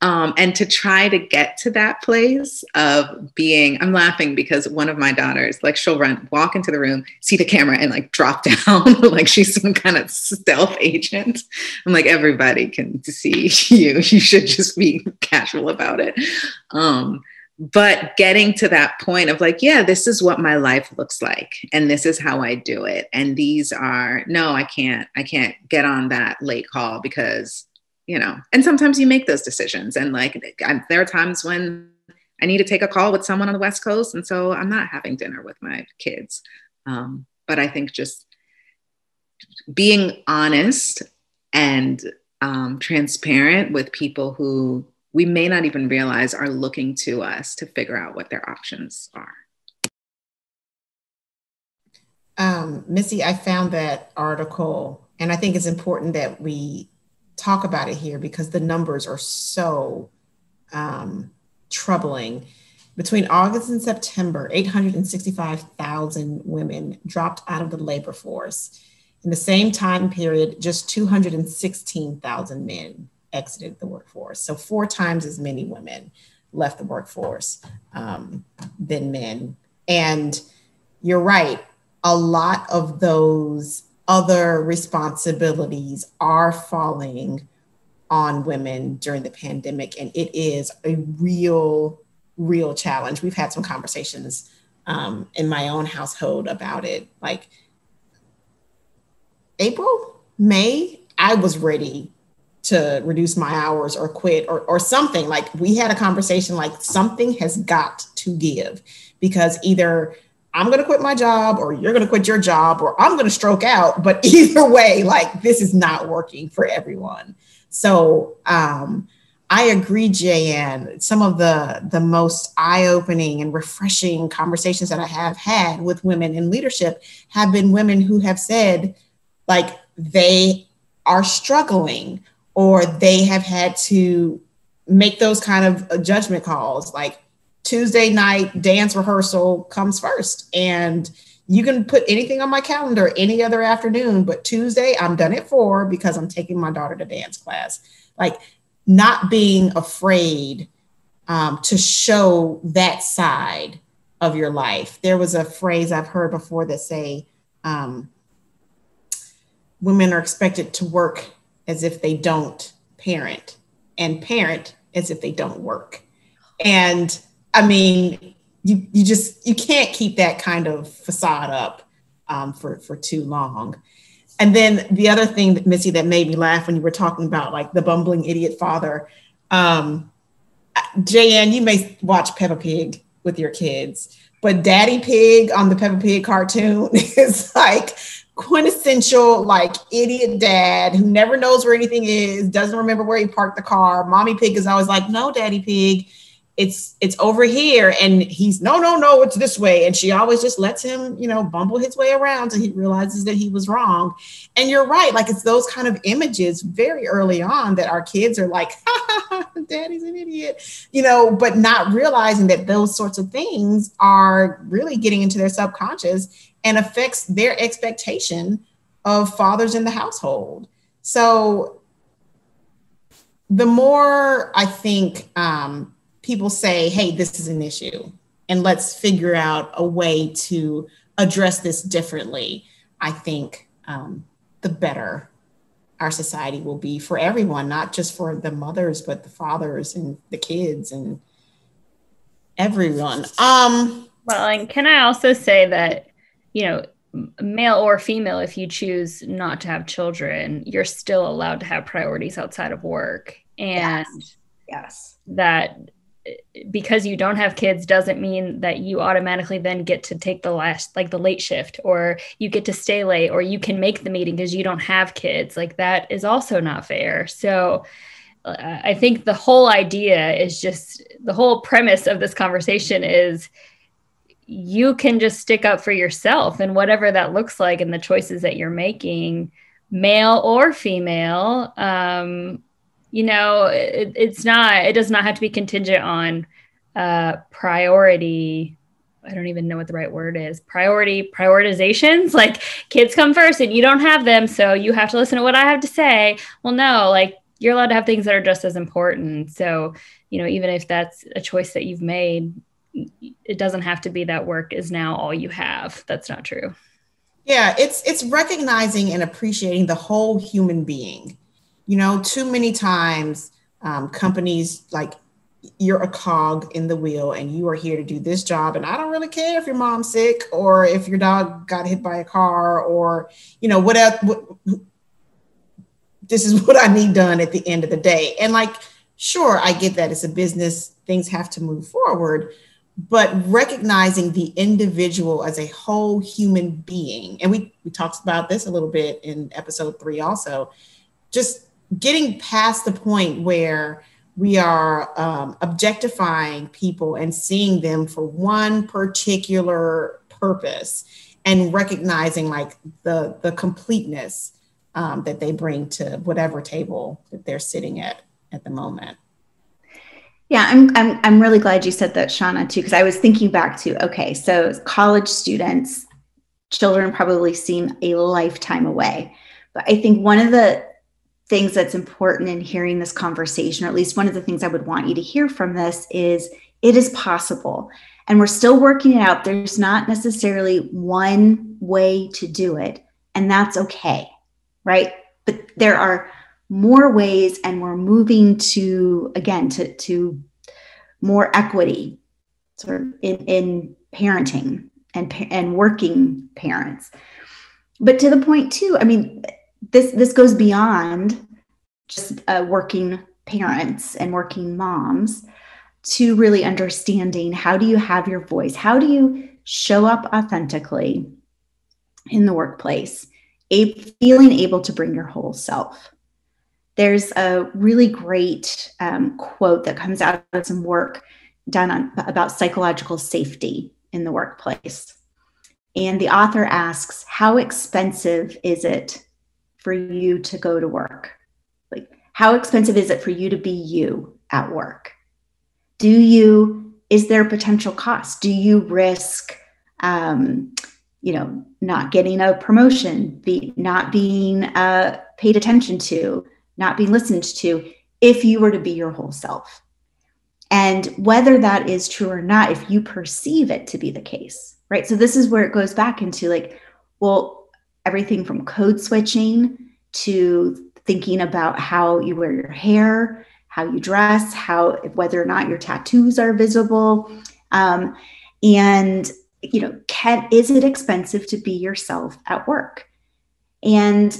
and to try to get to that place of being, I'm laughing because one of my daughters, she'll walk into the room, see the camera and drop down, like she's some kind of stealth agent. I'm like, everybody can see you. You should just be casual about it. but getting to that point of like, yeah, this is what my life looks like, and this is how I do it. And these are, no, I can't get on that late call because, you know, and sometimes you make those decisions. And like, there are times when I need to take a call with someone on the West Coast. And so I'm not having dinner with my kids. But I think just being honest and transparent with people who we may not even realize are looking to us to figure out what their options are. Missy, I found that article, and I think it's important that we talk about it here because the numbers are so troubling. Between August and September, 865,000 women dropped out of the labor force. In the same time period, just 216,000 men exited the workforce. So 4 times as many women left the workforce than men. And you're right, a lot of those other responsibilities are falling on women during the pandemic. And it is a real challenge. We've had some conversations in my own household about it. Like April, May, I was ready to reduce my hours or quit or something. Like we had a conversation like something has got to give because either I'm going to quit my job or you're going to quit your job or I'm going to stroke out. But either way, like this is not working for everyone. So I agree, Jayanne. Some of the most eye-opening and refreshing conversations that I have had with women in leadership have been women who have said like they are struggling or they have had to make those kind of judgment calls. Like Tuesday night dance rehearsal comes first and you can put anything on my calendar any other afternoon, but Tuesday I'm done at 4 because I'm taking my daughter to dance class. Like not being afraid to show that side of your life. There was a phrase I've heard before that say, women are expected to work as if they don't parent and parent as if they don't work. And I mean, you can't keep that kind of facade up for too long. And then the other thing that Missy that made me laugh when you were talking about like the bumbling idiot father, Jayanne, you may watch Peppa Pig with your kids, but Daddy Pig on the Peppa Pig cartoon is like quintessential like idiot dad who never knows where anything is, doesn't remember where he parked the car. Mommy Pig is always like, no, Daddy Pig, it's over here. And he's no, it's this way. And she always just lets him, bumble his way around till he realizes that he was wrong. And you're right. Like it's those kind of images very early on that our kids are like, Daddy's an idiot, but not realizing that those sorts of things are really getting into their subconscious and affects their expectation of fathers in the household. So the more I think people say, hey, this is an issue and let's figure out a way to address this differently, I think the better our society will be for everyone, not just for the mothers, but the fathers and the kids and everyone. Well, and can I also say that, male or female, if you choose not to have children, you're still allowed to have priorities outside of work. And yes. That because you don't have kids doesn't mean that you automatically then get to take the late shift, or you get to stay late, or you can make the meeting because you don't have kids. Like that is also not fair. So I think the whole idea is just the whole premise of this conversation is you can just stick up for yourself and whatever that looks like and the choices that you're making, male or female. It does not have to be contingent on priority. I don't even know what the right word is. Prioritizations, like kids come first and you don't have them, so you have to listen to what I have to say. Well, no, like you're allowed to have things that are just as important. So, even if that's a choice that you've made, it doesn't have to be that work is now all you have. That's not true. Yeah, it's recognizing and appreciating the whole human being. Too many times companies like you're a cog in the wheel and you are here to do this job. And I don't really care if your mom's sick or if your dog got hit by a car or, whatever. This is what I need done at the end of the day. And like, sure, I get that it's a business, things have to move forward, but recognizing the individual as a whole human being. And we talked about this a little bit in episode 3 also, just getting past the point where we are objectifying people and seeing them for one particular purpose and recognizing like the completeness that they bring to whatever table that they're sitting at the moment. Yeah, I'm really glad you said that, Shauna, too, because I was thinking back to, okay, so college students, children probably seem a lifetime away. But I think one of the things that's important in hearing this conversation, or at least one of the things I would want you to hear from this, is it is possible. And we're still working it out. There's not necessarily one way to do it, and that's okay, right? But there are more ways, and we're moving to, again, to more equity sort of in parenting and working parents. But to the point too, I mean, this goes beyond just working parents and working moms to really understanding, how do you have your voice? How do you show up authentically in the workplace, feeling able to bring your whole self? There's a really great quote that comes out of some work done about psychological safety in the workplace. And the author asks, how expensive is it for you to go to work? Like, how expensive is it for you to be you at work? Is there potential cost? Do you risk, not getting a promotion, not being paid attention to, not being listened to, if you were to be your whole self? And whether that is true or not, if you perceive it to be the case, right? So this is where it goes back into like, well, everything from code switching to thinking about how you wear your hair, how you dress, whether or not your tattoos are visible. Is it expensive to be yourself at work? And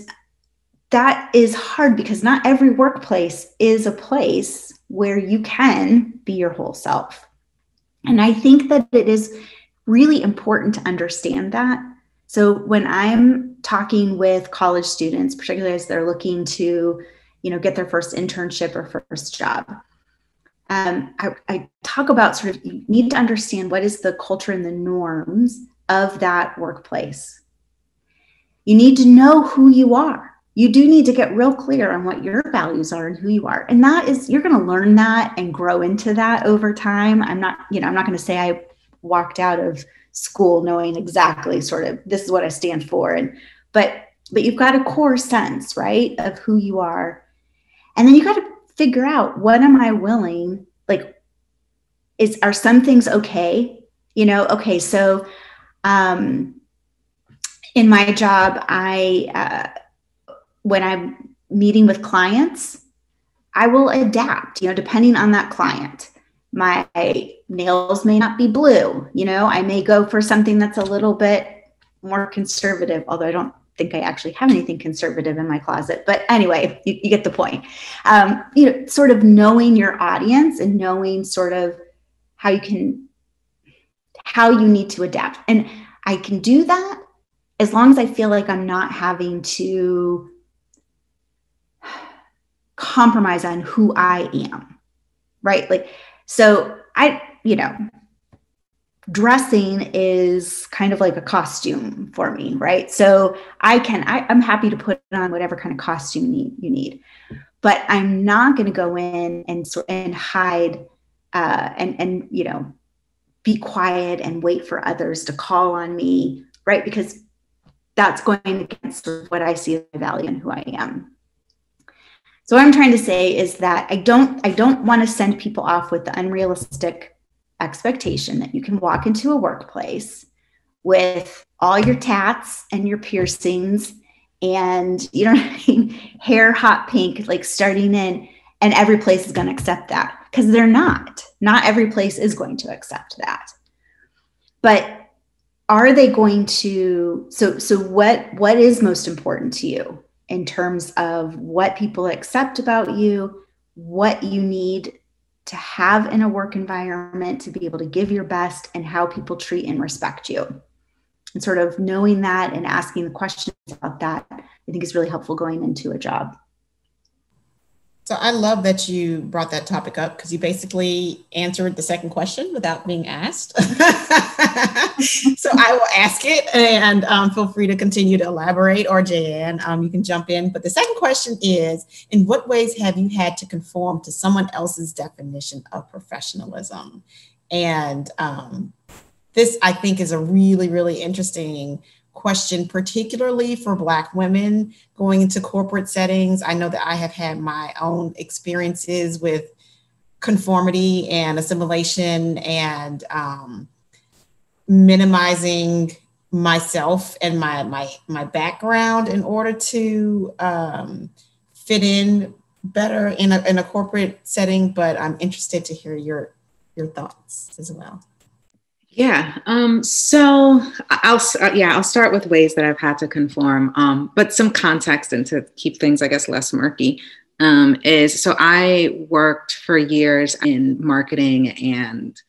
that is hard because not every workplace is a place where you can be your whole self. And I think that it is really important to understand that. So when I'm talking with college students, particularly as they're looking to, get their first internship or first job, I talk about sort of, you need to understand what is the culture and the norms of that workplace. You need to know who you are. You do need to get real clear on what your values are and who you are. And that is, you're going to learn that and grow into that over time. I'm not going to say I walked out of school knowing exactly sort of this is what I stand for. But you've got a core sense, right, of who you are. And then you got to figure out, what am I willing, like, are some things okay? Okay, so in my job, when I'm meeting with clients, I will adapt, depending on that client. My nails may not be blue, I may go for something that's a little bit more conservative, although I don't think I actually have anything conservative in my closet. But anyway, you get the point. Sort of knowing your audience and knowing sort of how you need to adapt. And I can do that as long as I feel like I'm not having to compromise on who I am, right? Like, so dressing is kind of like a costume for me, right? So I'm happy to put on whatever kind of costume you need, but I'm not going to go in and hide and be quiet and wait for others to call on me, right? Because that's going against what I see as my value and who I am. So what I'm trying to say is that I don't want to send people off with the unrealistic expectation that you can walk into a workplace with all your tats and your piercings and, hair hot pink, like starting in, and every place is going to accept that. because they're not. Not every place is going to accept that. But are they going to, so what is most important to you in terms of what people accept about you, what you need to have in a work environment to be able to give your best, and how people treat and respect you? And sort of knowing that and asking the questions about that, I think is really helpful going into a job. So I love that you brought that topic up, because you basically answered the second question without being asked. So I will ask it, and feel free to continue to elaborate, or Jan, you can jump in. But the second question is, in what ways have you had to conform to someone else's definition of professionalism? And this, I think, is a really, really interesting question, particularly for Black women going into corporate settings. I know that I have had my own experiences with conformity and assimilation, and minimizing myself and my background in order to fit in better in a corporate setting. But I'm interested to hear your thoughts as well. Yeah. So I'll start with ways that I've had to conform, but some context, and to keep things, I guess, less murky, so I worked for years in marketing and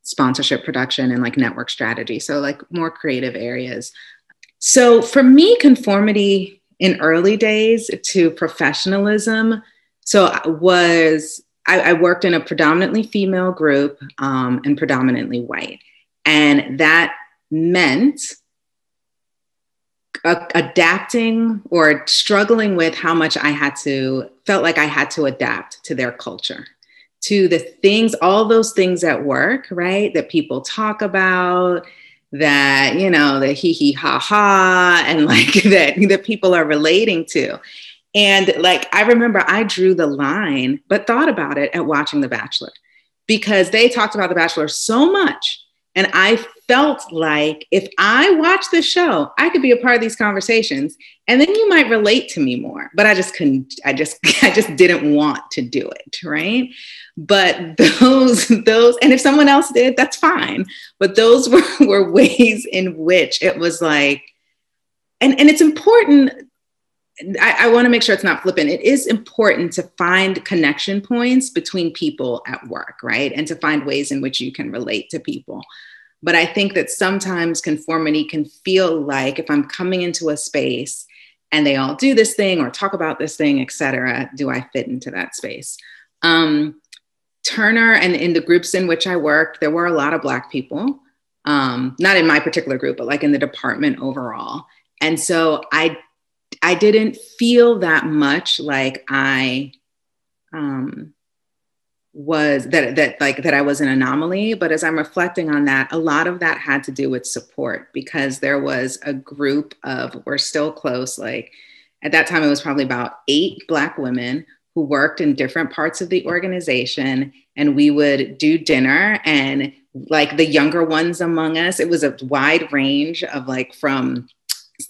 sponsorship production and like network strategy. So like more creative areas. So for me, conformity in early days to professionalism, I worked in a predominantly female group and predominantly white. And that meant adapting or struggling with how much felt like I had to adapt to their culture, to the things, all those things at work, right? That people talk about, that, the hee hee ha ha, and like that people are relating to. And like, I remember I drew the line, but thought about it at watching The Bachelor, because they talked about The Bachelor so much. And I felt like if I watched this show, I could be a part of these conversations, and then you might relate to me more. But I just couldn't, I just didn't want to do it, right? But those, and if someone else did, that's fine. But those were ways in which it was like, and it's important. I want to make sure it's not flippant. It is important to find connection points between people at work, right? And to find ways in which you can relate to people. But I think that sometimes conformity can feel like, if I'm coming into a space and they all do this thing or talk about this thing, et cetera, do I fit into that space? Turner, and in the groups in which I worked, there were a lot of Black people, not in my particular group, but like in the department overall. And so I didn't feel that much like I was that I was an anomaly. But as I'm reflecting on that, a lot of that had to do with support, because there was a group of, we're still close, like at that time it was probably about 8 Black women who worked in different parts of the organization, and we would do dinner, and like the younger ones among us, it was a wide range of like from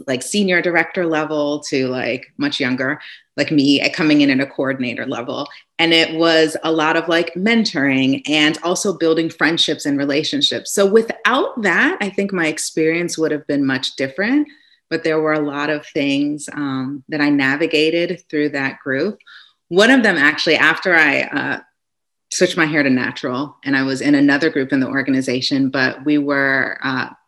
like senior director level to like much younger, like me coming in at a coordinator level. And it was a lot of like mentoring and also building friendships and relationships. So without that, I think my experience would have been much different, but there were a lot of things that I navigated through that group. One of them actually, after I switched my hair to natural, and I was in another group in the organization, but we were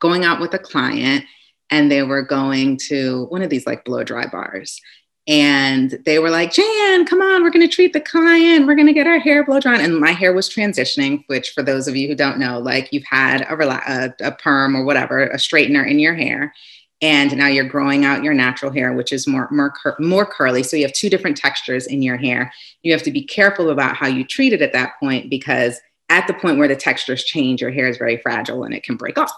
going out with a client, and they were going to one of these like blow dry bars. And they were like, Jan, come on, we're going to treat the client. We're going to get our hair blow dry. And my hair was transitioning, which for those of you who don't know, like you've had a perm or whatever, a straightener in your hair. And now you're growing out your natural hair, which is more curly. So you have 2 different textures in your hair. You have to be careful about how you treat it at that point, because at the point where the textures change, your hair is very fragile and it can break off.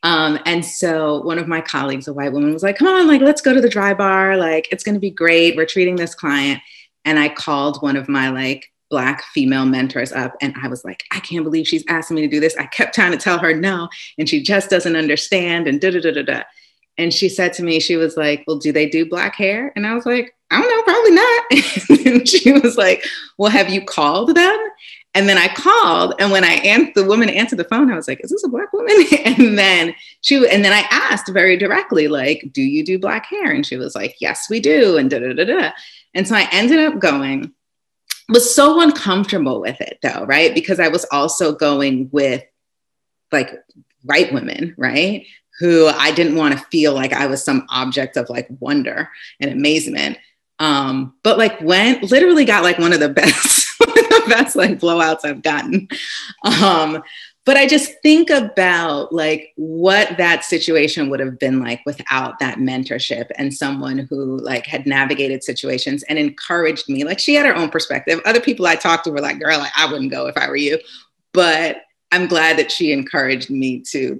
And so one of my colleagues, a white woman, was like, come on, like, let's go to the dry bar. Like, it's going to be great. We're treating this client. And I called one of my like Black female mentors up, and I was like, I can't believe she's asking me to do this. I kept trying to tell her no, and she just doesn't understand, and da da da da da. And she said to me, she was like, well, do they do Black hair? And I was like, I don't know, probably not. And she was like, well, have you called them? And then I called, and when the woman answered the phone, I was like, is this a Black woman? And then I asked very directly, like, do you do Black hair? And she was like, yes, we do. And da, da, da, da. And so I ended up going, was so uncomfortable with it though, right? Because I was also going with like white women, right? Who I didn't want to feel like I was some object of like wonder and amazement. But like literally got like one of the best like blowouts I've gotten. But I just think about like what that situation would have been like without that mentorship and someone who like had navigated situations and encouraged me. Like she had her own perspective. Other people I talked to were like, girl, like, I wouldn't go if I were you. But I'm glad that she encouraged me to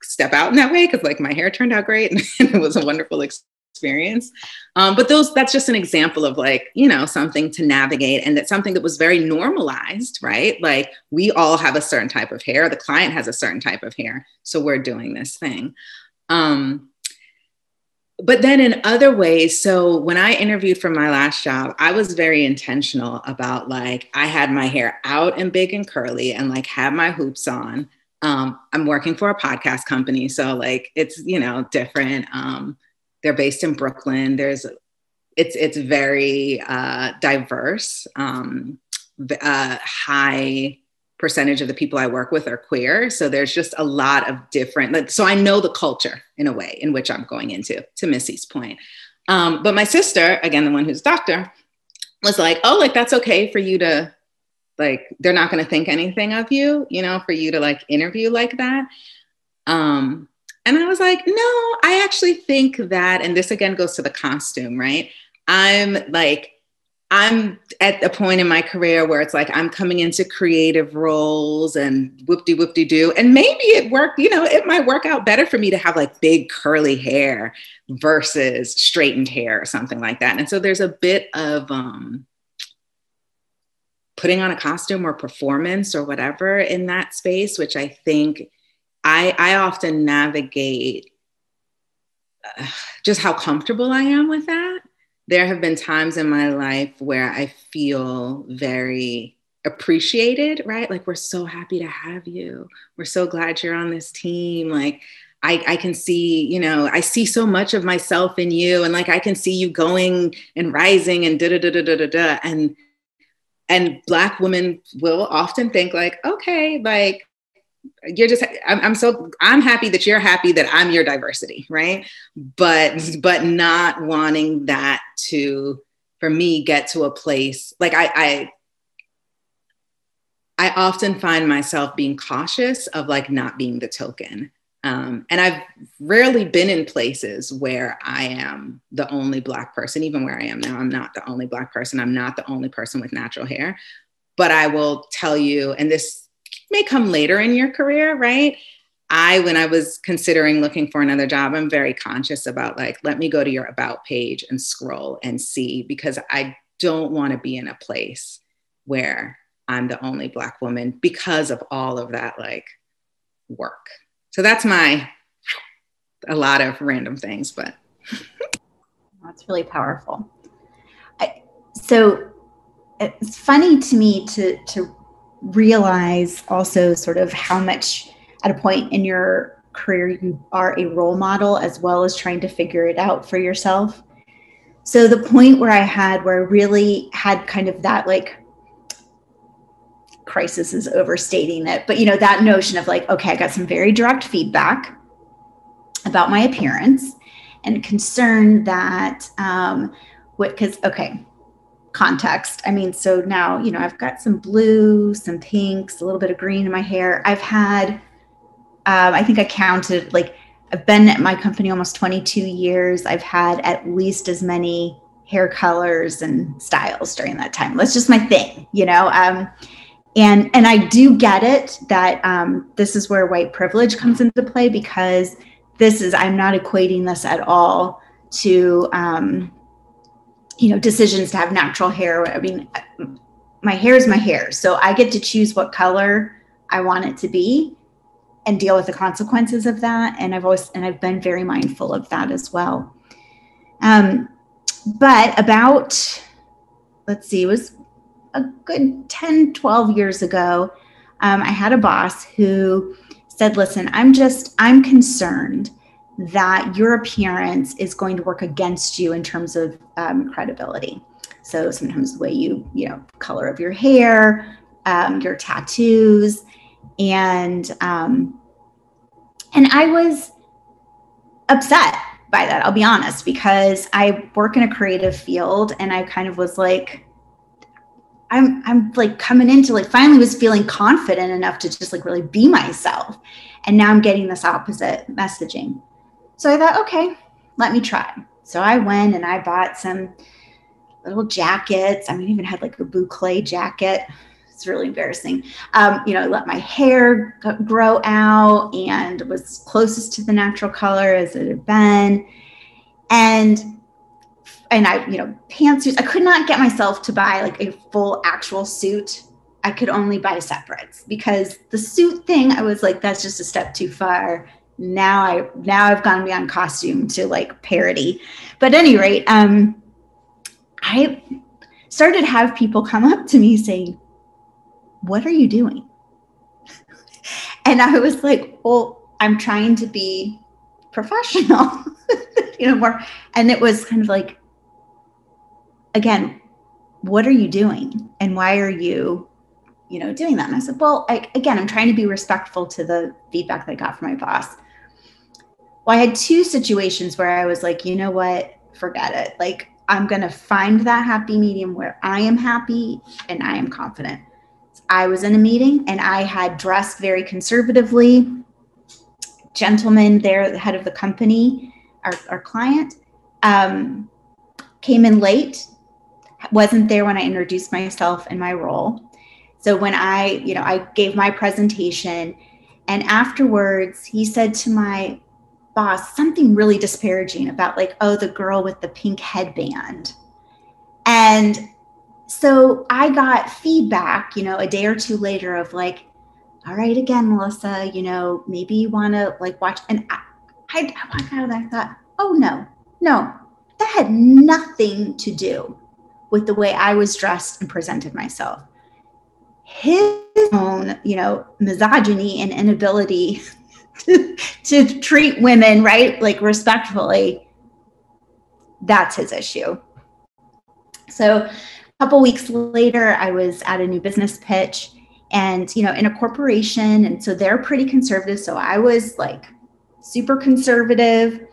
step out in that way, because like my hair turned out great and it was a wonderful experience. But that's just an example of like, you know, something to navigate, and that's something that was very normalized, right? Like we all have a certain type of hair. The client has a certain type of hair. So we're doing this thing. But then in other ways, so when I interviewed for my last job, I was very intentional about like, I had my hair out and big and curly and like had my hoops on. I'm working for a podcast company. So like, it's, you know, different. They're based in Brooklyn. It's very diverse. High percentage of the people I work with are queer. So there's just a lot of different, so I know the culture in a way in which I'm going into, to Missy's point. But my sister, again, the one who's a doctor, was like, oh, like, that's okay for you to, like, they're not going to think anything of you, you know, for you to like interview like that. And I was like, no, I actually think that, and this again goes to the costume, right? I'm at a point in my career where it's like, I'm coming into creative roles and whoop-de-whoop-de-doo. And maybe it worked, you know, it might work out better for me to have like big curly hair versus straightened hair or something like that. And so there's a bit of putting on a costume or performance or whatever in that space, which I think I often navigate just how comfortable I am with that. There have been times in my life where I feel very appreciated, right? Like, we're so happy to have you. We're so glad you're on this team. Like, I can see, you know, I see so much of myself in you. And like, I can see you going and rising and da-da-da-da-da-da. And Black women will often think like, okay, like, you're just, I'm happy that you're happy that I'm your diversity, right? But not wanting that to, for me, get to a place, like I often find myself being cautious of like not being the token. And I've rarely been in places where I am the only Black person. Even where I am now, I'm not the only Black person. I'm not the only person with natural hair. But I will tell you, and this may come later in your career, right? When I was considering looking for another job, I'm very conscious about like, let me go to your about page and scroll and see, because I don't want to be in a place where I'm the only Black woman because of all of that like work. So that's a lot of random things, but. That's really powerful. So it's funny to me to realize also sort of how much at a point in your career you are a role model as well as trying to figure it out for yourself. So the point where I really had kind of that like, crisis is overstating it, but you know, that notion of like, okay, I got some very direct feedback about my appearance and concern that context. I mean, so now, you know, I've got some blue, some pinks, a little bit of green in my hair. I've had, I think I counted, like, I've been at my company almost 22 years. I've had at least as many hair colors and styles during that time. That's just my thing, you know? And I do get it that this is where white privilege comes into play, because I'm not equating this at all to, you know, decisions to have natural hair. I mean, my hair is my hair. So I get to choose what color I want it to be and deal with the consequences of that. And I've been very mindful of that as well. But about, let's see, it was a good 10, 12 years ago, I had a boss who said, listen, I'm concerned that your appearance is going to work against you in terms of credibility. So sometimes the way you color of your hair, your tattoos, and I was upset by that, I'll be honest, because I work in a creative field, and I kind of was like, I'm like coming into like finally was feeling confident enough to just like really be myself. And now I'm getting this opposite messaging. So I thought, okay, let me try. So I went and I bought some little jackets. I even had like a boucle jacket. It's really embarrassing. I let my hair grow out and was closest to the natural color as it had been. And I, pantsuits. I could not get myself to buy like a full actual suit. I could only buy separates because the suit thing, I was like, that's just a step too far. Now I've gone beyond costume to like parody. But at any rate, I started to have people come up to me saying, what are you doing? And I was like, well, I'm trying to be professional, more. And it was kind of like, again, what are you doing? And why are you, doing that? And I said, well, I'm trying to be respectful to the feedback that I got from my boss. Well, I had two situations where I was like, you know what, forget it. Like, I'm going to find that happy medium where I am happy and I am confident. I was in a meeting and I had dressed very conservatively. Gentleman there, the head of the company, our client, came in late, wasn't there when I introduced myself and my role. So when I gave my presentation, and afterwards he said to my boss something really disparaging about like, oh, the girl with the pink headband. And so I got feedback, a day or two later of like, all right, again, Melissa, maybe you want to like watch. And I walked out and I thought, oh, no, that had nothing to do with the way I was dressed and presented myself. His own, misogyny and inability to treat women, right, like respectfully, that's his issue. So a couple weeks later, I was at a new business pitch and, in a corporation. And so they're pretty conservative. So I was like super conservative.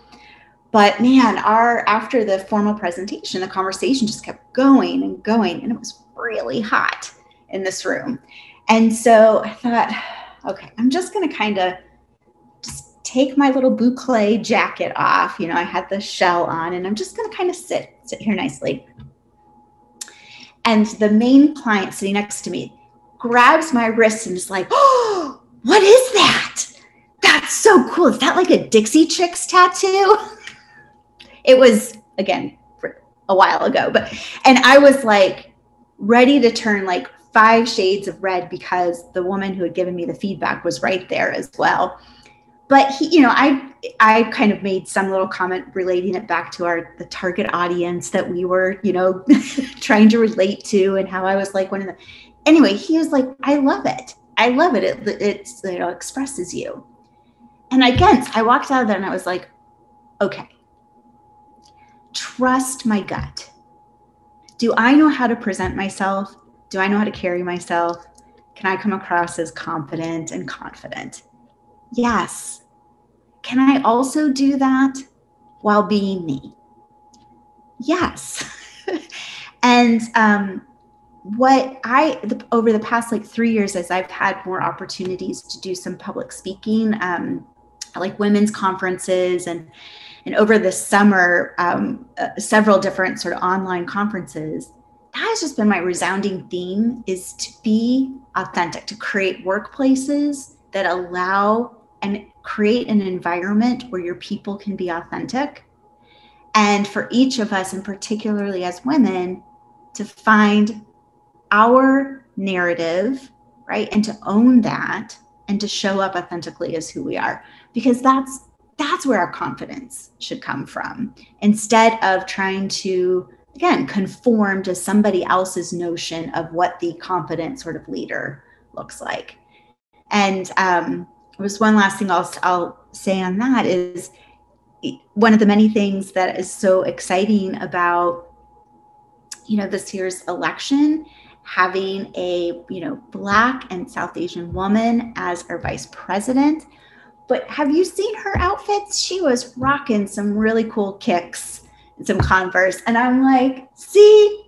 But man, after the formal presentation, the conversation just kept going and going. And it was really hot in this room. And so I thought, okay, I'm just going to kind of just take my little boucle jacket off. I had the shell on and I'm just going to kind of sit here nicely. And the main client sitting next to me grabs my wrist and is like, oh, what is that? That's so cool. Is that like a Dixie Chicks tattoo? It was, again, a while ago, and I was like ready to turn like 5 shades of red because the woman who had given me the feedback was right there as well. But he, I kind of made some little comment relating it back to the target audience that we were, trying to relate to, and how I was like one of the. Anyway, he was like, I love it. It expresses you. And again, I walked out of there and I was like, okay, trust my gut. Do I know how to present myself? Do I know how to carry myself? Can I come across as competent and confident? Yes. Can I also do that while being me? Yes. And over the past like 3 years, as I've had more opportunities to do some public speaking, like women's conferences and over the summer, several different sort of online conferences, that has just been my resounding theme, is to be authentic, to create workplaces that allow and create an environment where your people can be authentic. And for each of us, and particularly as women, to find our narrative, right? And to own that and to show up authentically as who we are, because that's where our confidence should come from, instead of trying to again, conform to somebody else's notion of what the competent sort of leader looks like. And there's one last thing I'll say on that is one of the many things that is so exciting about, this year's election, having a, Black and South Asian woman as our vice president. But have you seen her outfits? She was rocking some really cool kicks and some Converse. And I'm like, see,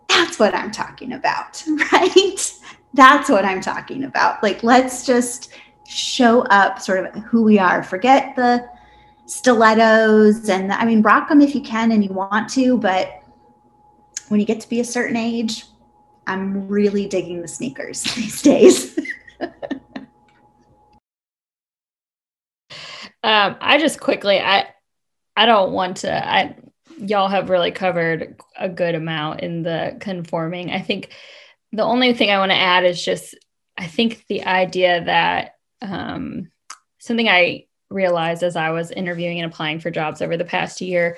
that's what I'm talking about, right? That's what I'm talking about. Like, let's just show up sort of who we are. Forget the stilettos and rock them if you can and you want to, but when you get to be a certain age, I'm really digging the sneakers these days. I just quickly, I don't want to, y'all have really covered a good amount in the conforming. I think the only thing I want to add is just, I think the idea that something I realized as I was interviewing and applying for jobs over the past year,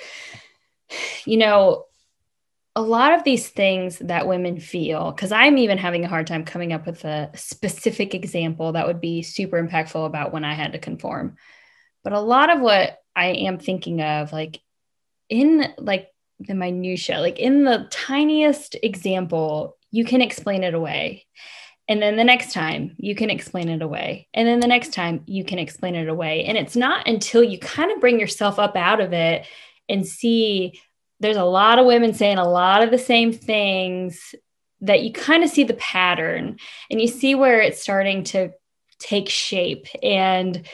a lot of these things that women feel, because I'm even having a hard time coming up with a specific example that would be super impactful about when I had to conform. But a lot of what I am thinking of, like in like the minutia, like in the tiniest example, you can explain it away. And then the next time you can explain it away. And then the next time you can explain it away. And it's not until you kind of bring yourself up out of it and see there's a lot of women saying a lot of the same things that you kind of see the pattern and you see where it's starting to take shape and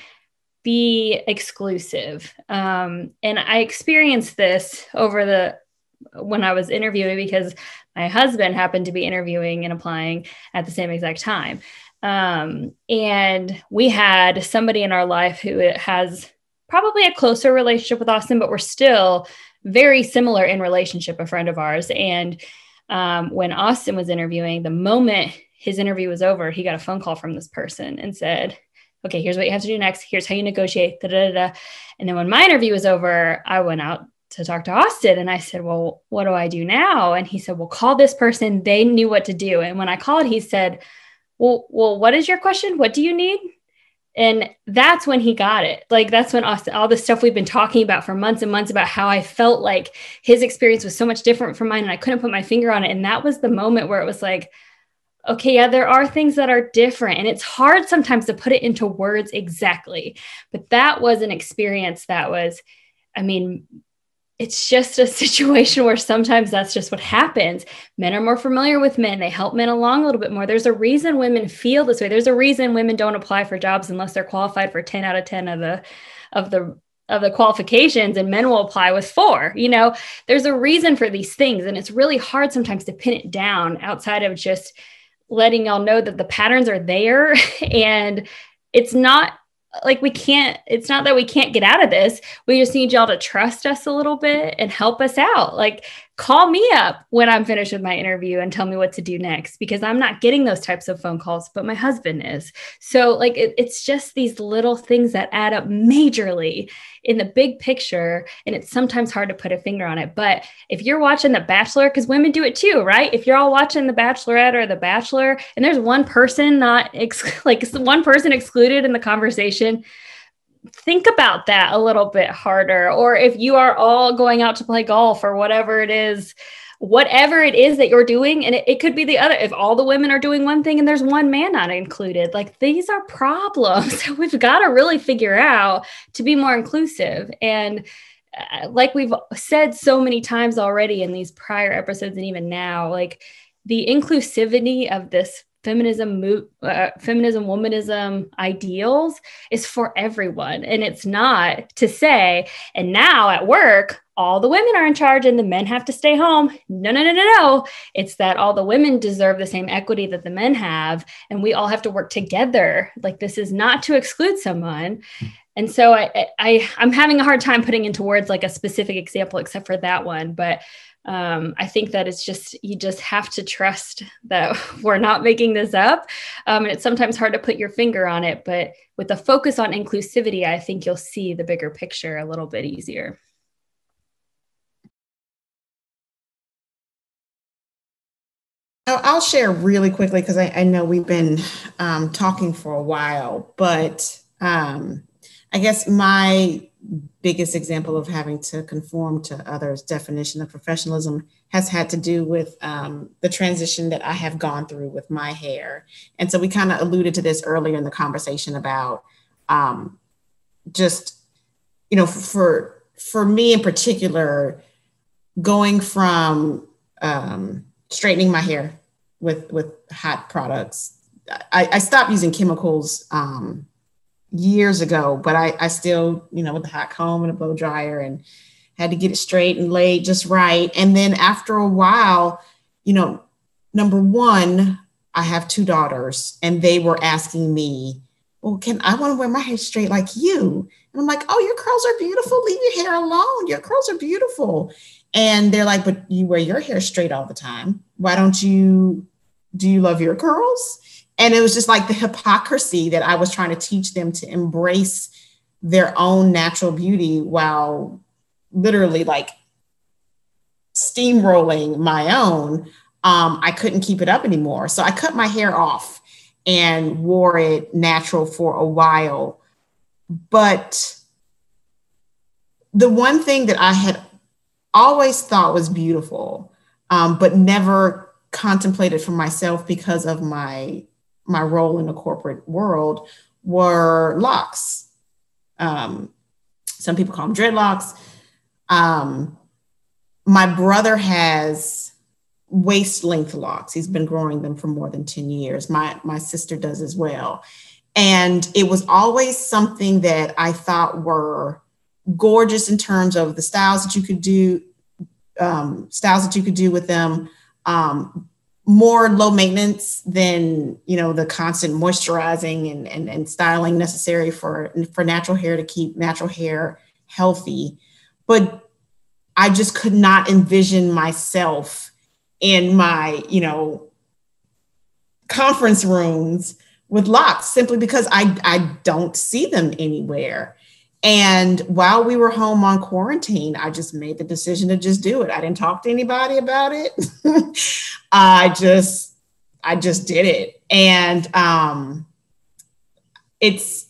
be exclusive. And I experienced this when I was interviewing because my husband happened to be interviewing and applying at the same exact time. And we had somebody in our life who has probably a closer relationship with Austin, but we're still very similar in relationship, a friend of ours. And when Austin was interviewing, the moment his interview was over, he got a phone call from this person and said, okay, here's what you have to do next. Here's how you negotiate. Da, da, da, da. And then when my interview was over, I went out to talk to Austin and I said, well, what do I do now? And he said, well, call this person. They knew what to do. And when I called, he said, well, what is your question? What do you need? And that's when he got it. Like, that's when Austin, all the stuff we've been talking about for months and months about how I felt like his experience was so much different from mine and I couldn't put my finger on it. And that was the moment where it was like, okay, yeah, there are things that are different. And it's hard sometimes to put it into words exactly. But that was an experience that was, it's just a situation where sometimes that's just what happens. Men are more familiar with men. They help men along a little bit more. There's a reason women feel this way. There's a reason women don't apply for jobs unless they're qualified for 10 out of 10 of the qualifications, and men will apply with 4. There's a reason for these things. And it's really hard sometimes to pin it down outside of just letting y'all know that the patterns are there. And it's not like it's not that we can't get out of this. We just need y'all to trust us a little bit and help us out. Like, call me up when I'm finished with my interview and tell me what to do next, because I'm not getting those types of phone calls, but my husband is. So like, it's just these little things that add up majorly in the big picture. And it's sometimes hard to put a finger on it. But if you're watching The Bachelor, because women do it too, right? If you're all watching The Bachelorette or The Bachelor, and there's one person one person excluded in the conversation, think about that a little bit harder. Or if you are all going out to play golf or whatever it is that you're doing, and it could be the other, if all the women are doing one thing and there's one man not included, like, these are problems we've got to really figure out to be more inclusive. And like we've said so many times already in these prior episodes, and even now, like, the inclusivity of this feminism, womanism ideals is for everyone. And it's not to say, and now at work, all the women are in charge and the men have to stay home. No. It's that all the women deserve the same equity that the men have. And we all have to work together. Like, this is not to exclude someone. And so I'm having a hard time putting into words like a specific example, except for that one. But I think that you just have to trust that we're not making this up. And it's sometimes hard to put your finger on it, but with the focus on inclusivity, I think you'll see the bigger picture a little bit easier. I'll share really quickly because I know we've been talking for a while, but I guess my biggest example of having to conform to others' definition of professionalism has had to do with the transition that I have gone through with my hair. And so we kind of alluded to this earlier in the conversation about just, for me in particular, going from straightening my hair with hot products. I stopped using chemicals years ago, but I still, with the hot comb and a blow dryer, and had to get it straight and laid just right. And then after a while, number one, I have two daughters, and they were asking me, well, I want to wear my hair straight like you. And I'm like, oh, your curls are beautiful. Leave your hair alone. Your curls are beautiful. And they're like, but you wear your hair straight all the time. Why don't you, do you love your curls? And it was just like the hypocrisy that I was trying to teach them to embrace their own natural beauty while literally like steamrolling my own. I couldn't keep it up anymore. So I cut my hair off and wore it natural for a while. But the one thing that I had always thought was beautiful, but never contemplated for myself because of my role in the corporate world, were locks. Some people call them dreadlocks. My brother has waist length locks. He's been growing them for more than 10 years. My sister does as well. And it was always something that I thought were gorgeous in terms of the styles that you could do, with them, more low maintenance than, the constant moisturizing and styling necessary for natural hair to keep natural hair healthy. But I just could not envision myself in my, conference rooms with locks, simply because I don't see them anywhere. And while we were home on quarantine, I just made the decision to just do it. I didn't talk to anybody about it. I just did it. And it's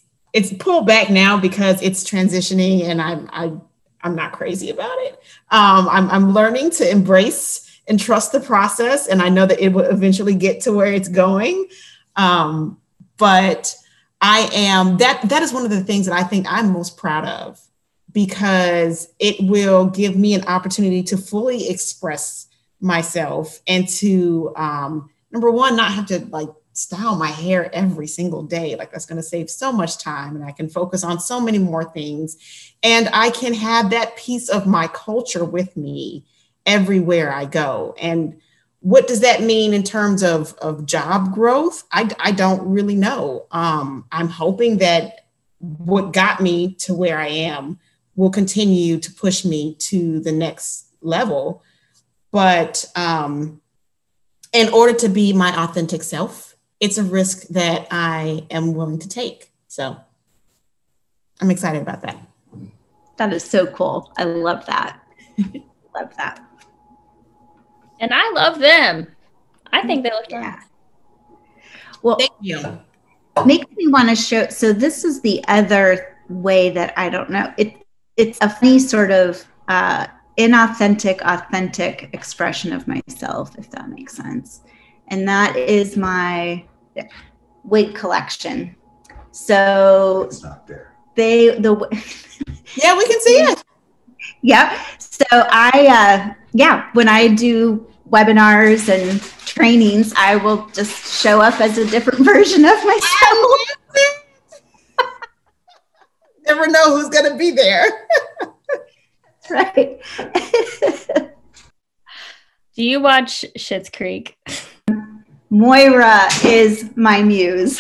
pulled back now because it's transitioning, and I'm not crazy about it. I'm learning to embrace and trust the process. And I know that it will eventually get to where it's going. But I am, that is one of the things that I think I'm most proud of, because it will give me an opportunity to fully express myself and to, number one, not have to like style my hair every single day. Like, that's going to save so much time, and I can focus on so many more things. And I can have that piece of my culture with me everywhere I go. And what does that mean in terms of job growth? I don't really know. I'm hoping that what got me to where I am will continue to push me to the next level. But in order to be my authentic self, it's a risk that I am willing to take. So I'm excited about that. That is so cool. I love that. Love that. And I love them. I think they look nice. Well, thank you. Makes me want to show. So this is the other way that I don't know. It's a funny sort of inauthentic, authentic expression of myself, if that makes sense. And that is my wig collection. So it's not there. Yeah, we can see it. Yeah. So when I do webinars and trainings, I will just show up as a different version of myself. Never know who's going to be there. That's right. Do you watch Schitt's Creek? Moira is my muse.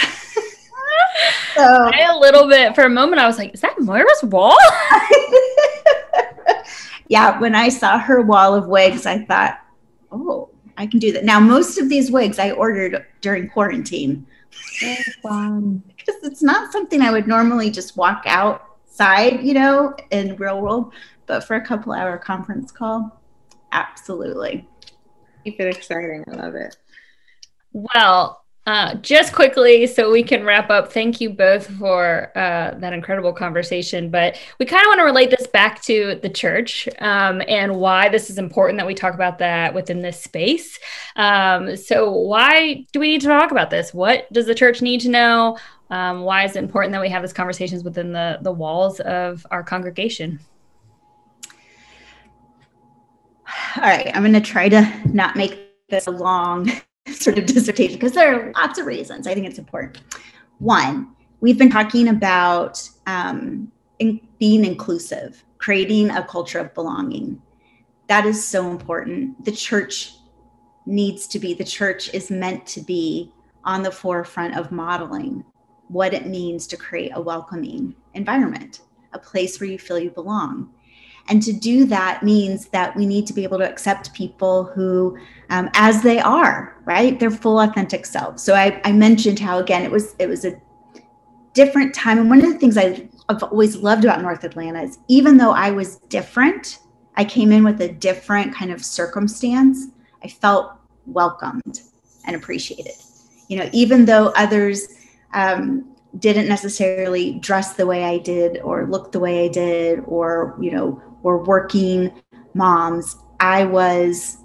So a little bit, for a moment, I was like, is that Moira's wall? Yeah, when I saw her wall of wigs, I thought, oh, I can do that. Now, most of these wigs I ordered during quarantine. Because it's not something I would normally just walk outside, in real world. But for a couple-hour conference call, absolutely. Keep it exciting. I love it. Well, just quickly so we can wrap up, thank you both for that incredible conversation. But we kind of want to relate this back to the church and why this is important that we talk about that within this space. So why do we need to talk about this? What does the church need to know? Why is it important that we have these conversations within the walls of our congregation? All right, I'm going to try to not make this a long sort of dissertation because there are lots of reasons I think it's important. One, we've been talking about being inclusive, creating a culture of belonging. That is so important. The church is meant to be on the forefront of modeling what it means to create a welcoming environment, a place where you feel you belong. And to do that means that we need to be able to accept people who, as they are, right? Their full authentic selves. So I mentioned how, again, it was a different time. And one of the things I've always loved about North Atlanta is even though I was different, I came in with a different kind of circumstance, I felt welcomed and appreciated. You know, even though others didn't necessarily dress the way I did or look the way I did, or, you know, were working moms, I was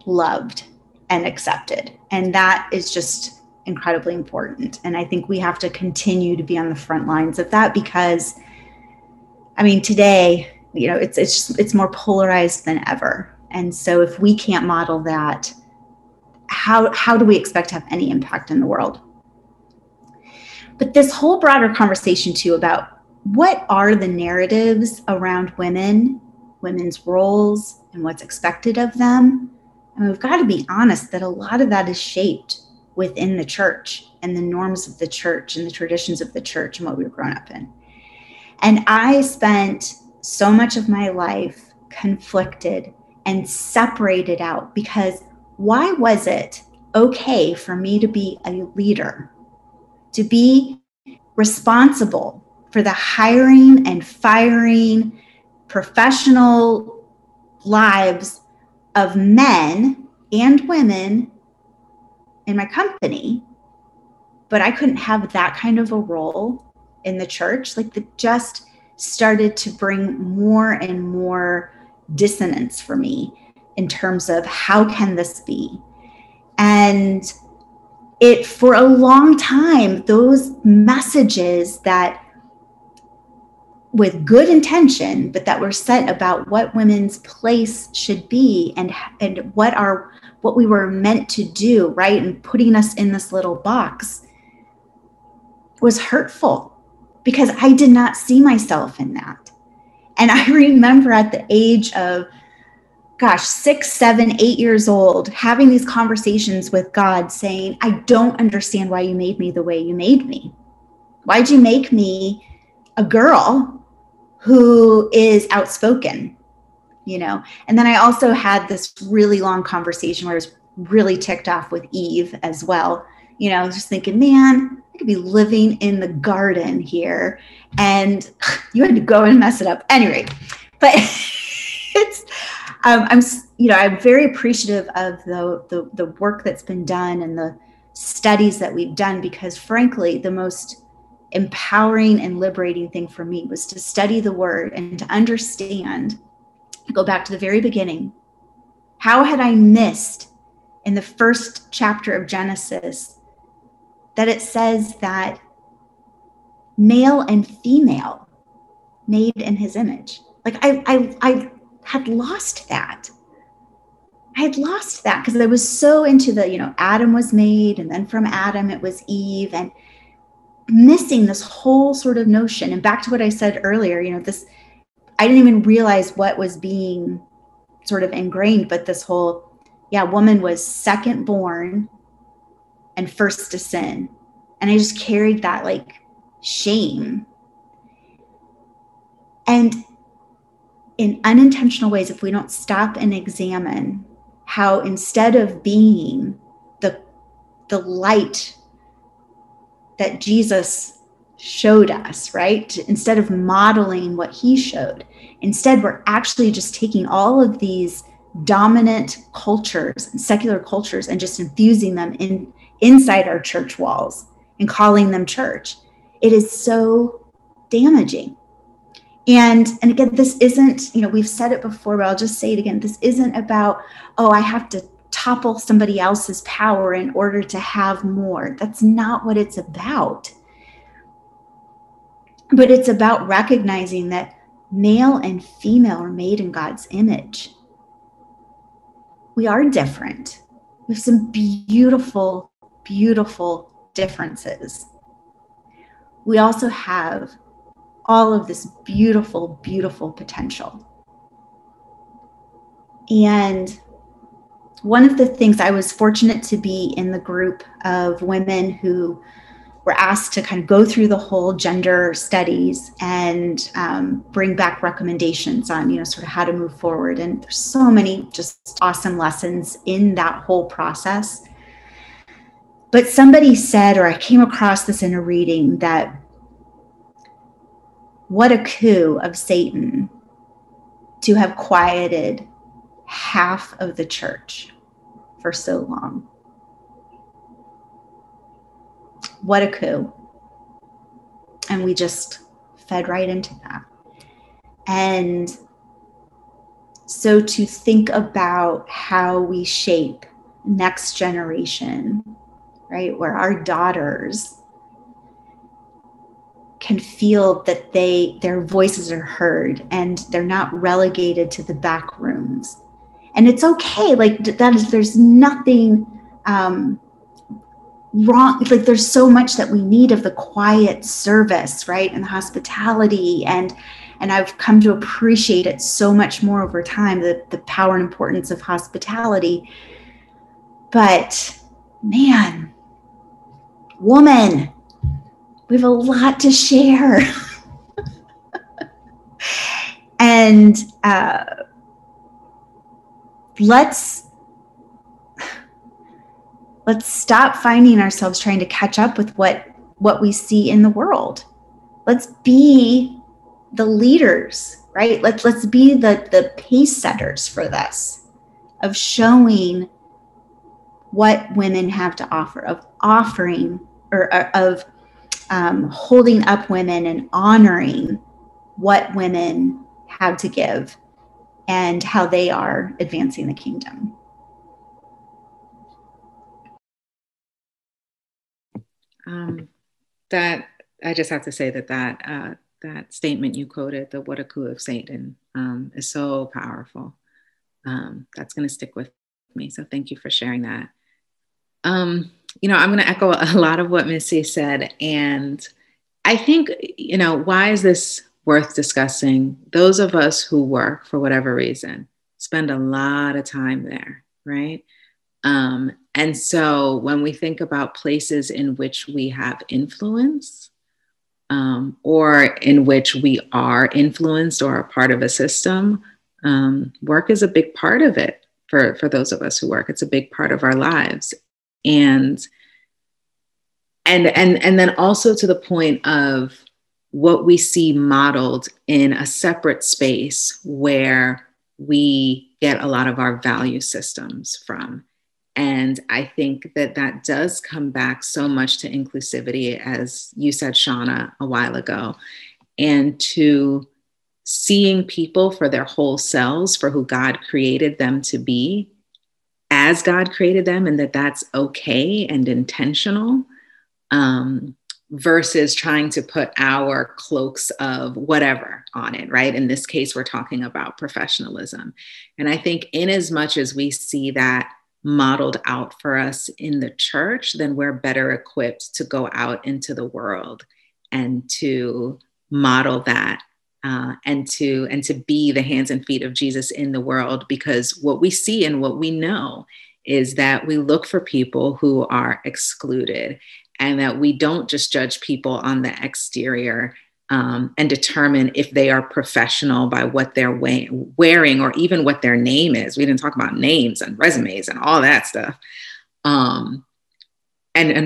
loved and accepted. And that is just incredibly important. And I think we have to continue to be on the front lines of that because, I mean, today, you know, it's more polarized than ever. And so if we can't model that, how do we expect to have any impact in the world? But this whole broader conversation too about what are the narratives around women, women's roles, and what's expected of them? I mean, we've got to be honest that a lot of that is shaped within the church and the norms of the church and the traditions of the church and what we were grown up in. And I spent so much of my life conflicted and separated out because why was it okay for me to be a leader, to be responsible for the hiring and firing professional lives of men and women in my company, but I couldn't have that kind of a role in the church? Like, that just started to bring more and more dissonance for me in terms of how can this be? And it, for a long time, those messages that with good intention, but that were set about what women's place should be and what we were meant to do, right? And putting us in this little box was hurtful because I did not see myself in that. And I remember at the age of, 6, 7, 8 years old, having these conversations with God saying, I don't understand why you made me the way you made me. Why'd you make me a girl who is outspoken, you know? And then I also had this really long conversation where I was really ticked off with Eve as well. You know, I was just thinking, man, I could be living in the garden here and you had to go and mess it up. Anyway, but it's, I'm very appreciative of the work that's been done and the studies that we've done, because frankly, the most empowering and liberating thing for me was to study the word and to understand, go back to the very beginning. How had I missed in the first chapter of Genesis that it says that male and female made in his image? Like I had lost that. I had lost that because I was so into the, Adam was made, and then from Adam it was Eve, and missing this whole sort of notion. And back to what I said earlier, I didn't even realize what was being sort of ingrained, but this whole, woman was second born and first to sin. And I just carried that like shame. And in unintentional ways, if we don't stop and examine how instead of being the light that Jesus showed us, right? Instead of modeling what he showed, instead we're actually just taking all of these dominant cultures and secular cultures and just infusing them inside our church walls and calling them church. It is so damaging. And again, this isn't, we've said it before, but I'll just say it again. This isn't about, oh, I have to topple somebody else's power in order to have more. That's not what it's about. But it's about recognizing that male and female are made in God's image. We are different. We have some beautiful, beautiful differences. We also have all of this beautiful, beautiful potential. And one of the things, I was fortunate to be in the group of women who were asked to kind of go through the whole gender studies and bring back recommendations on, sort of how to move forward. And there's so many just awesome lessons in that whole process. But somebody said, or I came across this in a reading, that what a coup of Satan to have quieted half of the church for so long. What a coup. And we just fed right into that. And so to think about how we shape next generation, right, where our daughters can feel that their voices are heard and they're not relegated to the back rooms. And it's okay, there's nothing wrong. There's so much that we need of the quiet service, right, and the hospitality, and I've come to appreciate it so much more over time, the power and importance of hospitality. But man, woman, we have a lot to share. And let's stop finding ourselves trying to catch up with what we see in the world. Let's be the leaders, right? Let's be the pace setters for this, of showing what women have to offer, of offering, or of holding up women and honoring what women have to give and how they are advancing the kingdom. That I just have to say that statement you quoted, the "what a coup of Satan," is so powerful. That's going to stick with me. So thank you for sharing that. I'm going to echo a lot of what Missy said. And I think, why is this worth discussing? Those of us who work for whatever reason spend a lot of time there, right? And so when we think about places in which we have influence, or in which we are influenced or are part of a system, work is a big part of it for those of us who work. It's a big part of our lives. And then also to the point of what we see modeled in a separate space where we get a lot of our value systems from. And I think that does come back so much to inclusivity, as you said, Shauna, a while ago, and to seeing people for their whole selves, for who God created them to be, as God created them, and that's okay and intentional, versus trying to put our cloaks of whatever on it, right? In this case, we're talking about professionalism. And I think in as much as we see that modeled out for us in the church, then we're better equipped to go out into the world and to model that, and to be the hands and feet of Jesus in the world. Because what we see and what we know is that we look for people who are excluded, and that we don't just judge people on the exterior, and determine if they are professional by what they're wearing or even what their name is. We didn't talk about names and resumes and all that stuff, and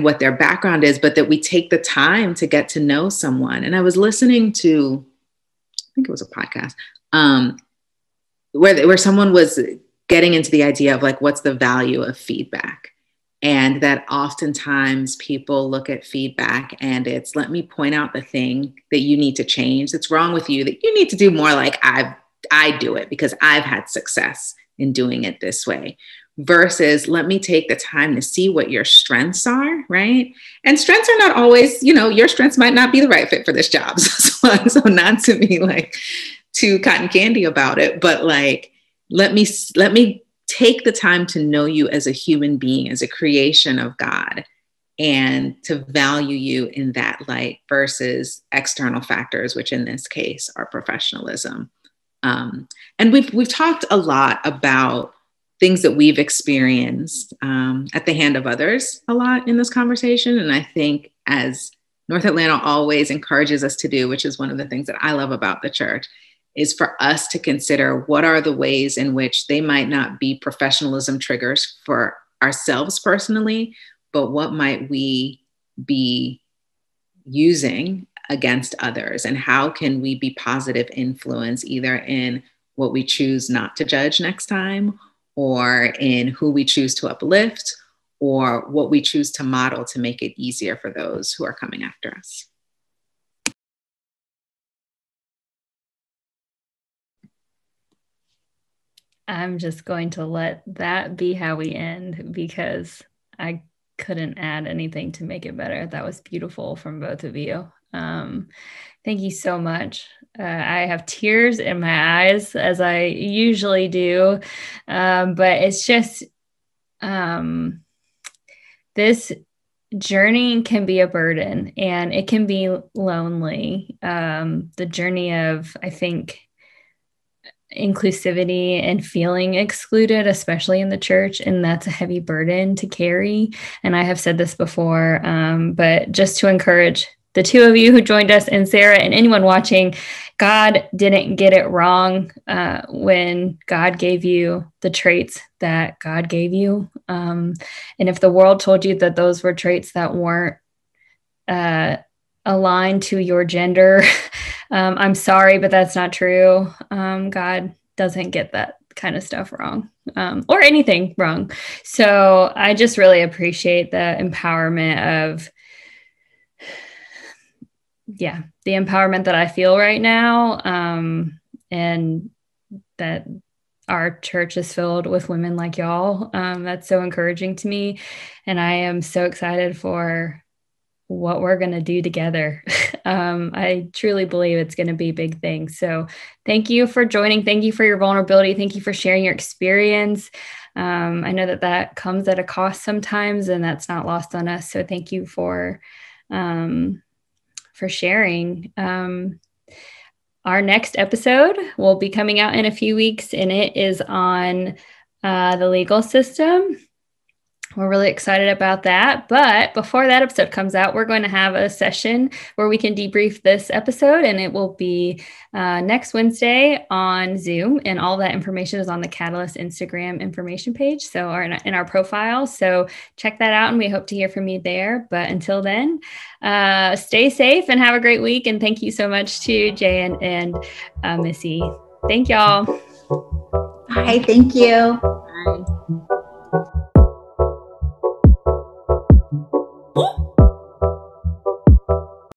what their background is, but that we take the time to get to know someone. And I was listening to, I think it was a podcast, where someone was getting into the idea of what's the value of feedback. And that oftentimes people look at feedback and it's, let me point out the thing that you need to change that's wrong with you, that you need to do more like I do it because I've had success in doing it this way, versus let me take the time to see what your strengths are, right? And strengths are not always, your strengths might not be the right fit for this job. So not to be like too cotton candy about it, but like, let me take the time to know you as a human being, as a creation of God, and to value you in that light versus external factors, which in this case are professionalism. And we've talked a lot about things that we've experienced at the hand of others a lot in this conversation. And I think, as North Atlanta always encourages us to do, which is one of the things that I love about the church, is for us to consider what are the ways in which they might not be professionalism triggers for ourselves personally, but what might we be using against others, and how can we be positive influence either in what we choose not to judge next time, or in who we choose to uplift, or what we choose to model to make it easier for those who are coming after us. I'm just going to let that be how we end, because I couldn't add anything to make it better. That was beautiful from both of you. Thank you so much. I have tears in my eyes, as I usually do, but it's just this journey can be a burden, and it can be lonely. The journey of, I think, inclusivity and feeling excluded, especially in the church, and that's a heavy burden to carry. And I have said this before, but just to encourage the two of you who joined us, and Sarah and anyone watching, God didn't get it wrong when God gave you the traits that God gave you. And if the world told you that those were traits that weren't aligned to your gender, I'm sorry, but that's not true. God doesn't get that kind of stuff wrong, or anything wrong. So I just really appreciate the empowerment of, the empowerment that I feel right now, and that our church is filled with women like y'all. That's so encouraging to me. And I am so excited for what we're going to do together. I truly believe it's going to be a big thing. So thank you for joining. Thank you for your vulnerability. Thank you for sharing your experience. I know that comes at a cost sometimes, and that's not lost on us. So thank you for sharing. Our next episode will be coming out in a few weeks, and it is on the legal system. We're really excited about that. But before that episode comes out, we're going to have a session where we can debrief this episode, and it will be next Wednesday on Zoom. And all that information is on the Catalyst Instagram information page, so in our profile. So check that out, and we hope to hear from you there. But until then, stay safe and have a great week. And thank you so much to Jay and Missy. Thank y'all. Bye. Thank you. Bye.